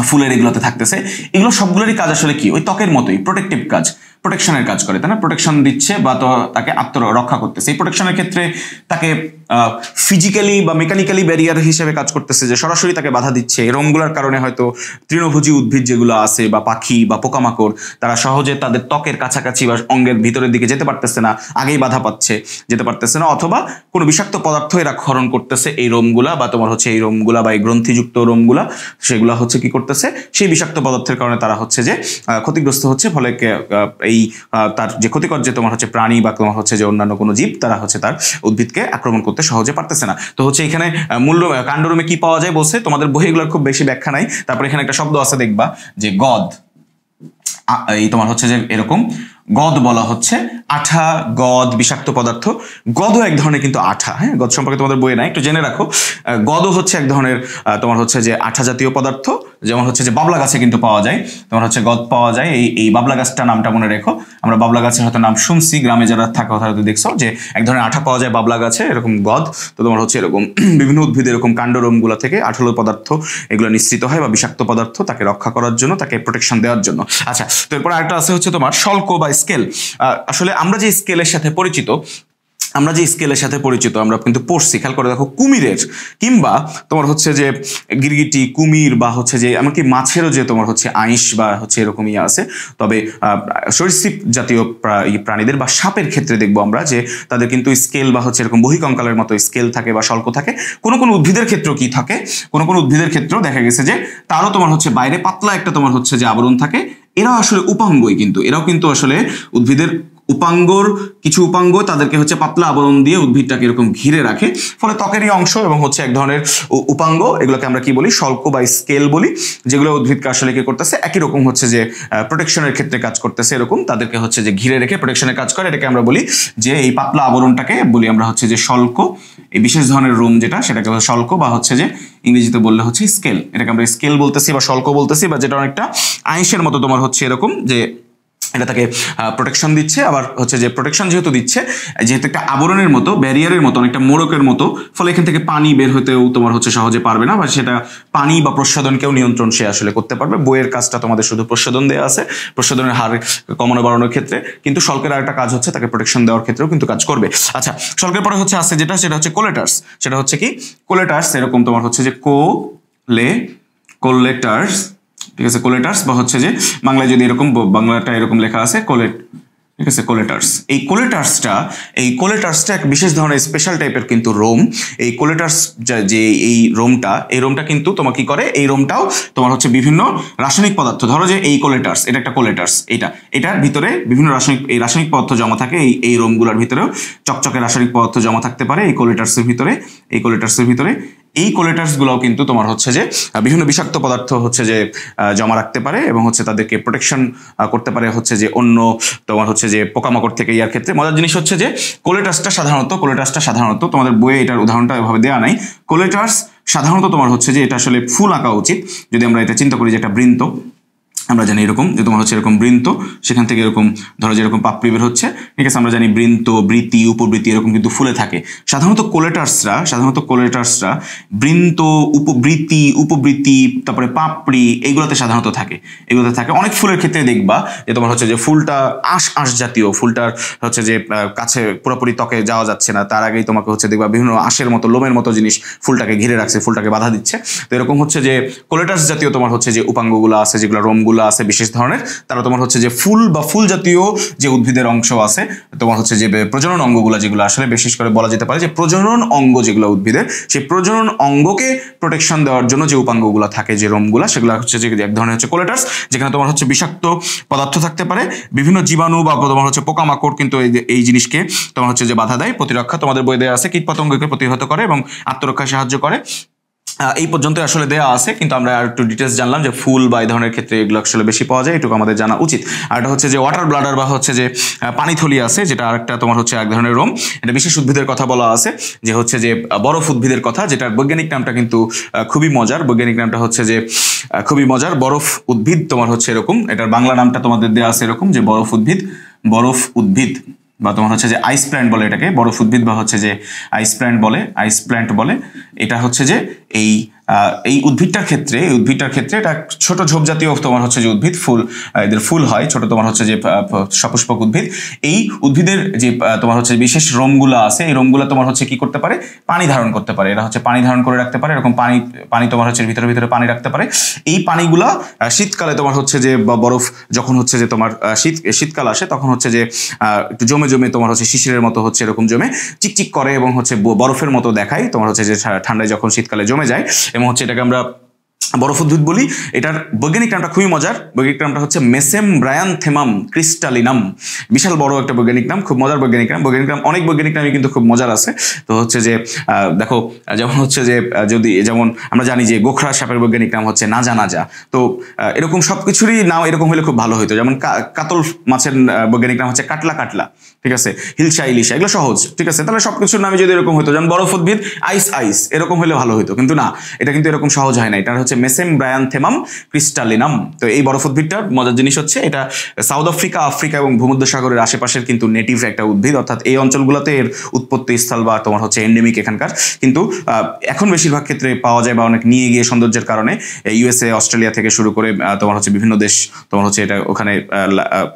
ফুলের এগুলোতে থাকতেছে, এগুলো সবগুলোরই কাজ আসলে কি ওই ত্বকের মতোই প্রোটেকটিভ কাজ, প্রোটেকশনের কাজ করে, তাই না? প্রোটেকশন দিচ্ছে বা তো তাকে আত্মরক্ষা করতেছে। এই প্রোটেকশনের ক্ষেত্রে তাকে ফিজিক্যালি বা মেকানিক্যালি ব্যারিয়ার হিসেবে কাজ করতেছে, যে সরাসরি তাকে বাধা দিচ্ছে। এই রোমগুলোর কারণে হয়তো তৃণভোজী উদ্ভিদ যেগুলো আছে বা পাখি বা পোকামাকড়, তারা সহজে তাদের ত্বকের কাছাকাছি বা অঙ্গের ভিতরের দিকে যেতে পারতেছে না, আগেই বাধা পাচ্ছে, যেতে পারতেছে না। অথবা কোনো বিষাক্ত পদার্থ এরা ক্ষরণ করতেছে এই রোমগুলা, বা তোমার হচ্ছে এই রোমগুলা বা এই গ্রন্থিযুক্ত রোমগুলা, সেগুলা হচ্ছে কি করতেছে, সেই বিষাক্ত পদার্থের কারণে তারা হচ্ছে যে ক্ষতিগ্রস্ত হচ্ছে। ফলে এই তার যে ক্ষতিকর যে তোমার হচ্ছে প্রাণী বা তোমার হচ্ছে যে অন্যান্য কোনো জীব, তারা হচ্ছে তার উদ্ভিদকে আক্রমণ করতে সহজে পারতেছে না। তো হচ্ছে এখানে মূল কাণ্ডরোমে কি পাওয়া যায় বলছে, তোমাদের বইগুলোর খুব বেশি ব্যাখ্যা নাই। তারপর এখানে একটা শব্দ আছে দেখবা যে গদ, এই তোমার হচ্ছে যে এরকম গদ বলা হচ্ছে, আঠা গদ বিষাক্ত পদার্থ। গদও এক ধরনের কিন্তু আঠা, হ্যাঁ, গদ সম্পর্কে তোমাদের বইয়ে নাই, একটু জেনে রাখো। গদও হচ্ছে এক ধরনের তোমার হচ্ছে যে আঠা জাতীয় পদার্থ, যেমন হচ্ছে যে বাবলা গাছে কিন্তু পাওয়া যায়, তোমার হচ্ছে গদ পাওয়া যায়। এই বাবলা গাছটা নামটা মনে রেখো, আমরা বাবলা গাছের হয়তো নাম শুনছি, গ্রামে যারা থাকা হয়তো দেখছো যে এক ধরনের আঠা পাওয়া যায় বাবলা গাছে, এরকম গদ। তো তোমার হচ্ছে এরকম বিভিন্ন উদ্ভিদ এরকম কাণ্ডরোমগুলো থেকে আঠালো পদার্থ এগুলো নিঃসৃত হয় বা বিষাক্ত পদার্থ, তাকে রক্ষা করার জন্য, তাকে প্রোটেকশন দেওয়ার জন্য। আচ্ছা, তো এরপর আরেকটা আছে হচ্ছে তোমার শল্ক বা স্কেল। আসলে আমরা যে স্কেলের সাথে পরিচিত, আমরা কিন্তু পড়ছি, খেয়াল করে দেখো, কুমিরের কিংবা তোমার হচ্ছে যে গিরগিটি, কুমির বা হচ্ছে যে এমনকি মাছেরও যে তোমার হচ্ছে আইস বা হচ্ছে এরকম ইয়ে আছে। তবে সরীসৃপ জাতীয় প্রাণীদের বা সাপের ক্ষেত্রে দেখবো আমরা যে তাদের কিন্তু স্কেল বা হচ্ছে এরকম বহিকঙ্কালের মতো স্কেল থাকে বা শল্ক থাকে। কোনো কোনো উদ্ভিদের ক্ষেত্রেও কি থাকে, কোনো কোনো উদ্ভিদের ক্ষেত্রেও দেখা গেছে যে তারও তোমার হচ্ছে বাইরে পাতলা একটা তোমার হচ্ছে যে আবরণ থাকে। এরাও আসলে উপাঙ্গই, কিন্তু এরাও কিন্তু আসলে উদ্ভিদের উপাঙ্গর কিছু উপাঙ্গ তাদেরকে হচ্ছে পাতলা আবরণ দিয়ে উদ্ভিদটাকে এরকম ঘিরে রাখে, ফলে ত্বকেরই অংশ এবং হচ্ছে এক ধরনের উপাঙ্গ। এগুলোকে আমরা কি বলি, শল্ক বা স্কেল বলি, যেগুলো উদ্ভিদকে আসলে কি করতেছে, একই রকম হচ্ছে যে প্রোটেকশনের ক্ষেত্রে কাজ করতেছে, এরকম তাদেরকে হচ্ছে যে ঘিরে রেখে প্রোটেকশনের কাজ করে। এটাকে আমরা বলি যে এই পাতলা আবরণটাকে বলি আমরা হচ্ছে যে শল্ক। এই বিশেষ ধরনের রোম যেটা, সেটাকে শল্ক বা হচ্ছে যে ইংরেজিতে বললে হচ্ছে স্কেল। এটাকে আমরা স্কেল বলতেছি বা শল্ক বলতেছি, বা যেটা অনেকটা আইসের মতো তোমার হচ্ছে এরকম, যে এটা তাকে প্রোটেকশন দিচ্ছে। আবার হচ্ছে যে প্রোটেকশন যেহেতু দিচ্ছে, যেহেতু একটা আবরণের মতো, ব্যারিয়ারের মতো, অনেকটা মোড়কের মতো, ফলে এখান থেকে পানি বের হতেও তোমার হচ্ছে সহজে পারবে না, বা সেটা পানি বা প্রস্বাদনকেও নিয়ন্ত্রণ সে আসলে করতে পারবে। বইয়ের কাজটা তোমাদের শুধু প্রস্বাদন দেওয়া আছে, প্রস্বাদনের হার কমানো বাড়ানোর ক্ষেত্রে, কিন্তু শল্কের আরেকটা কাজ হচ্ছে তাকে প্রোটেকশন দেওয়ার ক্ষেত্রেও কিন্তু কাজ করবে। আচ্ছা, শল্কের পরে হচ্ছে আছে যেটা, সেটা হচ্ছে কোলেটার্স। সেটা হচ্ছে কি কোলেটার্স, এরকম তোমার হচ্ছে যে কোলেটার্স, ঠিক আছে, কোলেটার্স বা হচ্ছে যে বাংলায় যদি এরকম, বাংলাটা এরকম লেখা আছে কোলেট, ঠিক আছে, কোলেটার্স। এই কোলেটার্সটা এক বিশেষ ধরনের স্পেশাল টাইপের কিন্তু রোম। এই কোলেটার্স যে এই রোমটা কিন্তু তোমার কি করে, এই রোমটাও তোমার হচ্ছে বিভিন্ন রাসায়নিক পদার্থ, ধরো যে এই কোলেটার্স, এটা একটা কোলেটার্স, এটার ভিতরে বিভিন্ন রাসায়নিক পদার্থ জমা থাকে। এই রোমগুলোর ভিতরেও চকচকে রাসায়নিক পদার্থ জমা থাকতে পারে এই কোলেটার্সের ভিতরে। এই কোলেটার্সগুলোও কিন্তু তোমার হচ্ছে যে বিভিন্ন বিষাক্ত পদার্থ হচ্ছে যে জমা রাখতে পারে এবং হচ্ছে তাদেরকে প্রোটেকশন করতে পারে হচ্ছে যে অন্য তোমার হচ্ছে যে পোকামাকড় থেকে। ইয়ার ক্ষেত্রে মজার জিনিস হচ্ছে যে কোলেটার্সটা সাধারণত তোমাদের বইয়ে এটার উদাহরণটা এভাবে দেওয়া নাই। কোলেটার্স সাধারণত তোমার হচ্ছে যে এটা আসলে ফুল আঁকা উচিত, যদি আমরা এটা চিন্তা করি যে একটা বৃন্ত, আমরা জানি এরকম যে তোমার হচ্ছে এরকম বৃন্ত, সেখান থেকে এরকম ধরো যে এরকম পাপড়ি বের হচ্ছে, ঠিক আছে, আমরা জানি বৃন্ত, বৃতি, উপবৃতি এরকম কিন্তু ফুলে থাকে। সাধারণত কোলেটার্সরা বৃন্ত, উপবৃতি, তারপরে পাপড়ি, এইগুলোতে সাধারণত থাকে। অনেক ফুলের ক্ষেত্রে দেখবা যে তোমার হচ্ছে যে ফুলটা আঁশ জাতীয়, ফুলটার হচ্ছে যে কাছে পুরোপুরি ত্বকে যাওয়া যাচ্ছে না, তার আগেই তোমাকে হচ্ছে দেখবা বিভিন্ন আঁশের মতো, লোমের মতো জিনিস ফুলটাকে ঘিরে রাখছে, ফুলটাকে বাধা দিচ্ছে। তো এরকম হচ্ছে যে কোলেটার্স জাতীয় তোমার হচ্ছে যে উপাঙ্গগুলো আছে, যেগুলো রোমগুলো যেগুলো আছে বিশেষ ধরনের, তারা তোমার হচ্ছে যে ফুল বা ফুল জাতীয় যে উদ্ভিদের অংশ আছে, তোমার হচ্ছে যে প্রজনন অঙ্গগুলো যেগুলো আসলে বিশেষ করে বলা যেতে পারে যে প্রজনন অঙ্গ যেগুলো উদ্ভিদের, সেই প্রজনন অঙ্গকে প্রোটেকশন দেওয়ার জন্য যে উপাঙ্গগুলো থাকে, যে রোমগুলো, সেগুলো হচ্ছে যে এক ধরনের হচ্ছে কোলেটাস, যেখানে তোমার হচ্ছে বিষাক্ত পদার্থ থাকতে পারে, বিভিন্ন জীবাণু বা তোমার হচ্ছে পোকামাকড় কিন্তু এই জিনিসকে তোমার হচ্ছে যে বাধা দেয়, প্রতিরক্ষা তোমাদের বই দেওয়া আছে, কীটপতঙ্গকে প্রতিহত করে এবং আত্মরক্ষায় সাহায্য করে। এই পর্যন্ত আসলে দেওয়া আছে, কিন্তু আমরা আর একটু ডিটেলস জানলাম যে ফুল বা এই ধরনের ক্ষেত্রে এগুলো আসলে বেশি পাওয়া যায়, এটুকু আমাদের জানা উচিত। আর এটা হচ্ছে যে ওয়াটার ব্লাডার বা হচ্ছে যে পানিথলি আছে, যেটা আরেকটা তোমার হচ্ছে এক ধরনের রোম। এটা বিশেষ উদ্ভিদের কথা বলা আছে, যে হচ্ছে যে বরফ উদ্ভিদের কথা, যেটার বৈজ্ঞানিক নামটা কিন্তু খুবই মজার। বৈজ্ঞানিক নামটা হচ্ছে যে খুবই মজার, বরফ উদ্ভিদ তোমার হচ্ছে এরকম। এটার বাংলা নামটা তোমাদের দেওয়া আছে এরকম, যে বরফ উদ্ভিদ, বরফ উদ্ভিদ বা তোমার হচ্ছে যে আইস প্ল্যান্ট বলে এটাকে, বরফ উদ্ভিদ বা হচ্ছে যে আইস প্ল্যান্ট বলে, আইস প্ল্যান্ট বলে। এটা হচ্ছে যে এই উদ্ভিদটার ক্ষেত্রে এটা ছোট ঝোপ জাতীয় তোমার হচ্ছে যে উদ্ভিদ, ফুল এদের ফুল হয় ছোট, তোমার হচ্ছে যে সপুষ্পক উদ্ভিদ। এই উদ্ভিদের যে তোমার হচ্ছে বিশেষ রোমগুলো আছে, এই রোমগুলো তোমার হচ্ছে কি করতে পারে, পানি ধারণ করতে পারে। এরা হচ্ছে পানি ধারণ করে রাখতে পারে, এরকম পানি তোমার হচ্ছে ভিতরে পানি রাখতে পারে। এই পানিগুলা শীতকালে তোমার হচ্ছে যে বরফ যখন হচ্ছে যে তোমার শীতকাল আসে, তখন হচ্ছে যে একটু জমে তোমার হচ্ছে শিশিরের মতো হচ্ছে এরকম জমে চিকচিক করে এবং হচ্ছে বরফের মতো দেখায়, তোমার হচ্ছে যে ঠান্ডায় যখন শীতকালে জমে যায়, এবং হচ্ছে এটাকে আমরা বরফ উদ্ভিদ বলি। এটার বৈজ্ঞানিক নামটা খুবই মজার, বৈজ্ঞানিক নামটা হচ্ছে মেসেমব্রায়ানথেমাম ক্রিস্টালিনাম। বিশাল বড় একটা বৈজ্ঞানিক নাম, খুব মজার বৈজ্ঞানিক নাম। অনেক বৈজ্ঞানিক নামই কিন্তু খুব মজার আছে। তো হচ্ছে যে দেখো, যেমন হচ্ছে যে যেমন আমরা জানি যে গোখরা সাপের বৈজ্ঞানিক নাম হচ্ছে নাজা। তো এরকম সবকিছুরই নাম এরকম হলে খুব ভালো হতো। যেমন কাতল মাছের বৈজ্ঞানিক নাম হচ্ছে কাটলা, ঠিক আছে, হিলসা ইলিশা, এগুলো সহজ, ঠিক আছে। তাহলে সবকিছুর নামে যদি এরকম হতো, যেমন বরফ উদ্ভিদ আইস এরকম হলে ভালো হতো, কিন্তু না, এটা কিন্তু এরকম সহজ হয় না। এটা হচ্ছে মেসেমব্রায়ানথেমাম ক্রিস্টালিনাম। তো এই বরফ উদ্ভিদটার মজার জিনিস হচ্ছে এটা সাউথ আফ্রিকা এবং ভূমধ্যসাগরের আশেপাশের কিন্তু নেটিভ একটা উদ্ভিদ, অর্থাৎ এই অঞ্চলগুলোতে এর উৎপত্তি স্থল বা তোমার হচ্ছে এন্ডেমিক এখানকার। কিন্তু এখন বেশিরভাগ ক্ষেত্রে পাওয়া যায় বা অনেক নিয়ে গিয়ে সৌন্দর্যের কারণে ইউএসএ, অস্ট্রেলিয়া থেকে শুরু করে তোমার হচ্ছে বিভিন্ন দেশ তোমার হচ্ছে এটা ওখানে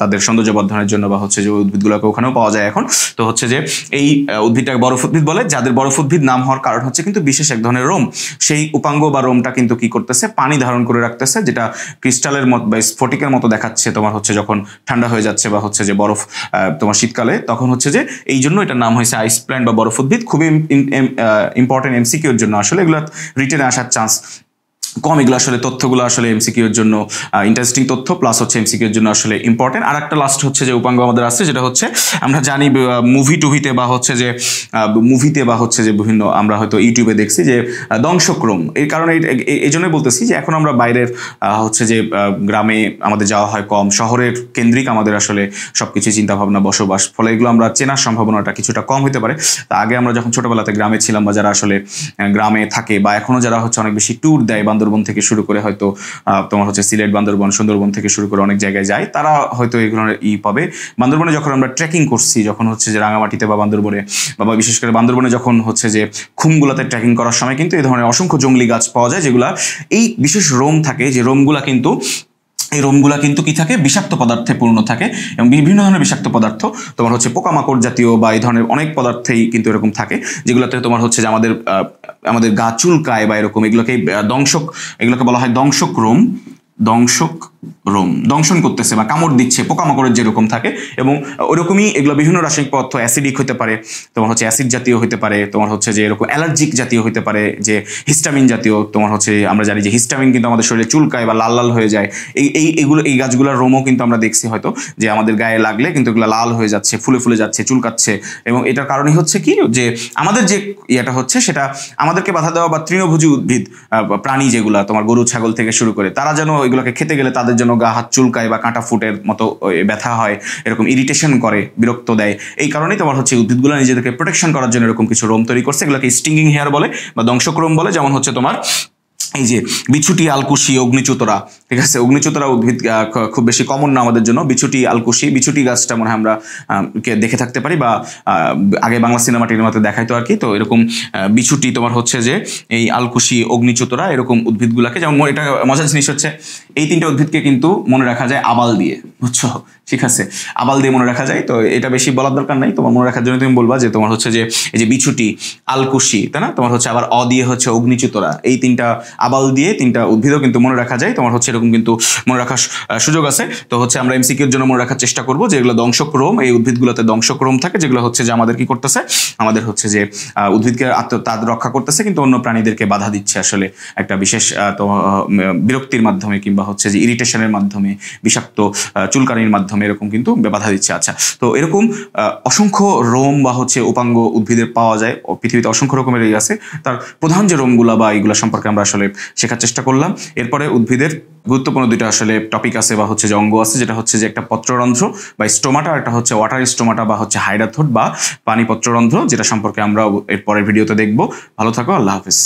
তাদের সৌন্দর্য বর্ধনের জন্য বা হচ্ছে যে উদ্ভিদগুলোকে ওখানেও পাওয়া যায় এখন। তো হচ্ছে যে এই উদ্ভিদটাকে বরফ উদ্ভিদ বলে, যাদের বরফ উদ্ভিদ নাম হওয়ার কারণ হচ্ছে কিন্তু বিশেষ এক ধরনের রোম। সেই উপাঙ্গ বা রোমটা কিন্তু কি করতেছে, পানি ধারণ করে রাখতেছে, যেটা ক্রিস্টালের মতো বা স্ফটিকের মতো দেখাচ্ছে তোমার হচ্ছে যখন ঠান্ডা হয়ে যাচ্ছে বা হচ্ছে যে বরফ তোমার শীতকালে, তখন হচ্ছে যে এই জন্য এটার নাম হয়েছে আইস প্ল্যান্ট বা বরফ উদ্ভিদ। খুবই ইম্পর্টেন্ট এমসিকিউর জন্য আসলে এগুলো রিটেনে আসার চান্স কম। এগুলো আসলে তথ্যগুলো আসলে এমসিকিউর জন্য ইন্টারেস্টিং তথ্য, প্লাস হচ্ছে এমসিকিউর জন্য আসলে ইম্পর্টেন্ট। আর একটা লাস্ট হচ্ছে যে উপাঙ্গ আমাদের আছে, যেটা হচ্ছে আমরা জানি মুভিতে বা হচ্ছে যে বিভিন্ন আমরা হয়তো ইউটিউবে দেখছি যে দংশক্রম। এই কারণে এই জন্যই বলতেছি যে এখন আমরা বাইরের হচ্ছে যে গ্রামে আমাদের যাওয়া হয় কম, শহরের কেন্দ্রিক আমাদের আসলে সবকিছু চিন্তাভাবনা বসবাস, ফলে এগুলো আমরা চেনার সম্ভাবনাটা কিছুটা কম হতে পারে। তা আগে আমরা যখন ছোটবেলাতে গ্রামে ছিলাম বা যারা আসলে গ্রামে থাকে বা এখনো যারা হচ্ছে অনেক বেশি ট্যুর দেয়, বান্দরবন থেকে শুরু করে হয়তো তোমার হচ্ছে সিলেট, বান্দরবন, সুন্দরবন থেকে শুরু করে অনেক জায়গায় যায়, তারা হয়তো এগুলো পাবে। বান্দরবনে যখন আমরা ট্রেকিং করছি, যখন হচ্ছে যে রাঙামাটিতে বা বান্দরবনে বা বিশেষ করে বান্দরবনে যখন হচ্ছে যে খুমগুলাতে ট্রেকিং করার সময় কিন্তু এই ধরনের অসংখ্য জঙ্গলি গাছ পাওয়া যায়, যেগুলা এই বিশেষ রোম থাকে, যে রোমগুলা কিন্তু এই রোমগুলা কিন্তু কি থাকে, বিষাক্ত পদার্থে পূর্ণ থাকে, এবং বিভিন্ন ধরনের বিষাক্ত পদার্থ তোমার হচ্ছে পোকামাকড় জাতীয় বা এই ধরনের অনেক পদার্থেই কিন্তু এরকম থাকে, যেগুলোতে তোমার হচ্ছে যে আমাদের গা চুলকায় বা এরকম। এগুলোকে বলা হয় দংশক রোম। দংশন করতেছে বা কামড় দিচ্ছে পোকামাকড়ের যেরকম থাকে, এবং ওরকমই এগুলো বিভিন্ন রাসায়নিক পদার্থ অ্যাসিডিক হতে পারে, তোমার হচ্ছে অ্যাসিড জাতীয় হতে পারে, তোমার হচ্ছে যে এরকম অ্যালার্জিক জাতীয় হতে পারে, যে হিস্টামিন জাতীয়। তোমার হচ্ছে আমরা জানি যে হিস্টামিন কিন্তু আমাদের শরীরে চুলকায় বা লাল হয়ে যায়। এই গাছগুলোর রোমও কিন্তু আমরা দেখছি হয়তো যে আমাদের গায়ে লাগলে কিন্তু এগুলো লাল হয়ে যাচ্ছে, ফুলে যাচ্ছে, চুলকাচ্ছে। এবং এটার কারণই হচ্ছে কি, যে আমাদের যে ইয়েটা হচ্ছে সেটা আমাদেরকে বাধা দেওয়া বা তৃণভোজী উদ্ভিদ প্রাণী যেগুলো তোমার গরু ছাগল থেকে শুরু করে, তারা যেন এগুলোকে খেতে গেলে তাদের জন্য গা হাত চুলকায় বা কাঁটা ফুটের মতো ব্যথা হয়, এরকম ইরিটেশন করে, বিরক্ত দেয়। এই কারণেই তোমার হচ্ছে উদ্ভিদগুলো নিজেদেরকে প্রোটেকশন করার জন্য এরকম কিছু রোম তৈরি করছে, এগুলোকে স্টিঙ্গিং হেয়ার বলে বা দংশক্রম বলে। যেমন হচ্ছে তোমার এই যে বিছুটি, আলকুশি, অগ্নিচুতরা, ঠিক আছে। অগ্নিচুতরা উদ্ভিদ খুব বেশি কমন না আমাদের জন্য। বিছুটি, আলকুশি, বিছুটি গাছটা মনে হয় আমরা দেখে থাকতে পারি বা আগে বাংলা সিনেমা টিনেমাতে দেখাইতো আর কি। তো এরকম বিছুটি, তোমার হচ্ছে যে এই আলকুশি, অগ্নিচুতরা, এরকম উদ্ভিদগুলোকে, যেমন এটা মজার জিনিস হচ্ছে এই তিনটা উদ্ভিদকে কিন্তু মনে রাখা যায় আবাল দিয়ে, বুঝছো, ঠিক আছে, আবাল দিয়ে মনে রাখা যায়। তো এটা বেশি বলার দরকার নাই, তোমার মনে রাখার জন্য তুমি বলবা যে তোমার হচ্ছে যে এই যে বিছুটি, আলকুশি, তাই না, তোমার হচ্ছে আবার দিয়ে হচ্ছে অগ্নিচুতরা, এই তিনটা আবাল দিয়ে 3টা উদ্ভিদও কিন্তু মনে রাখা যায়, তোমার হচ্ছে এরকম কিন্তু মনে রাখার সুযোগ আছে। তো হচ্ছে আমরা এমসিকিউর জন্য মনে রাখার চেষ্টা করব যে এগুলো দংশক্রম, এই উদ্ভিদগুলোতে দংশক্রম থাকে, যেগুলো হচ্ছে যে আমাদের কি করতেছে, আমাদের হচ্ছে যে উদ্ভিদকে তাদ রক্ষা করতেছে, কিন্তু অন্য প্রাণীদেরকে বাধা দিচ্ছে আসলে একটা বিশেষ বিরক্তির মাধ্যমে কিংবা হচ্ছে যে ইরিটেশনের মাধ্যমে, বিষাক্ত চুলকানির মাধ্যমে এরকম কিন্তু বাধা দিচ্ছে। আচ্ছা, তো এরকম অসংখ্য রোম বা হচ্ছে উপাঙ্গ উদ্ভিদের পাওয়া যায়, পৃথিবীতে অসংখ্য রকমের আছে। তার প্রধান যে রোমগুলা বা এইগুলা সম্পর্কে আমরা আসলে শেখার চেষ্টা করলাম। এরপরে উদ্ভিদের গুরুত্বপূর্ণ 2টা আসলে টপিক আছে বা হচ্ছে যে অঙ্গ আছে, যেটা হচ্ছে যে একটা পত্ররন্ধ্র বা স্টোমাটা, আর একটা হচ্ছে ওয়াটার স্টোমাটা বা হচ্ছে হাইডাথোড বা পানি পত্ররন্ধ্র, যেটা সম্পর্কে আমরা এর পরের ভিডিওতে দেখব। ভালো থাকো, আল্লাহ হাফেজ।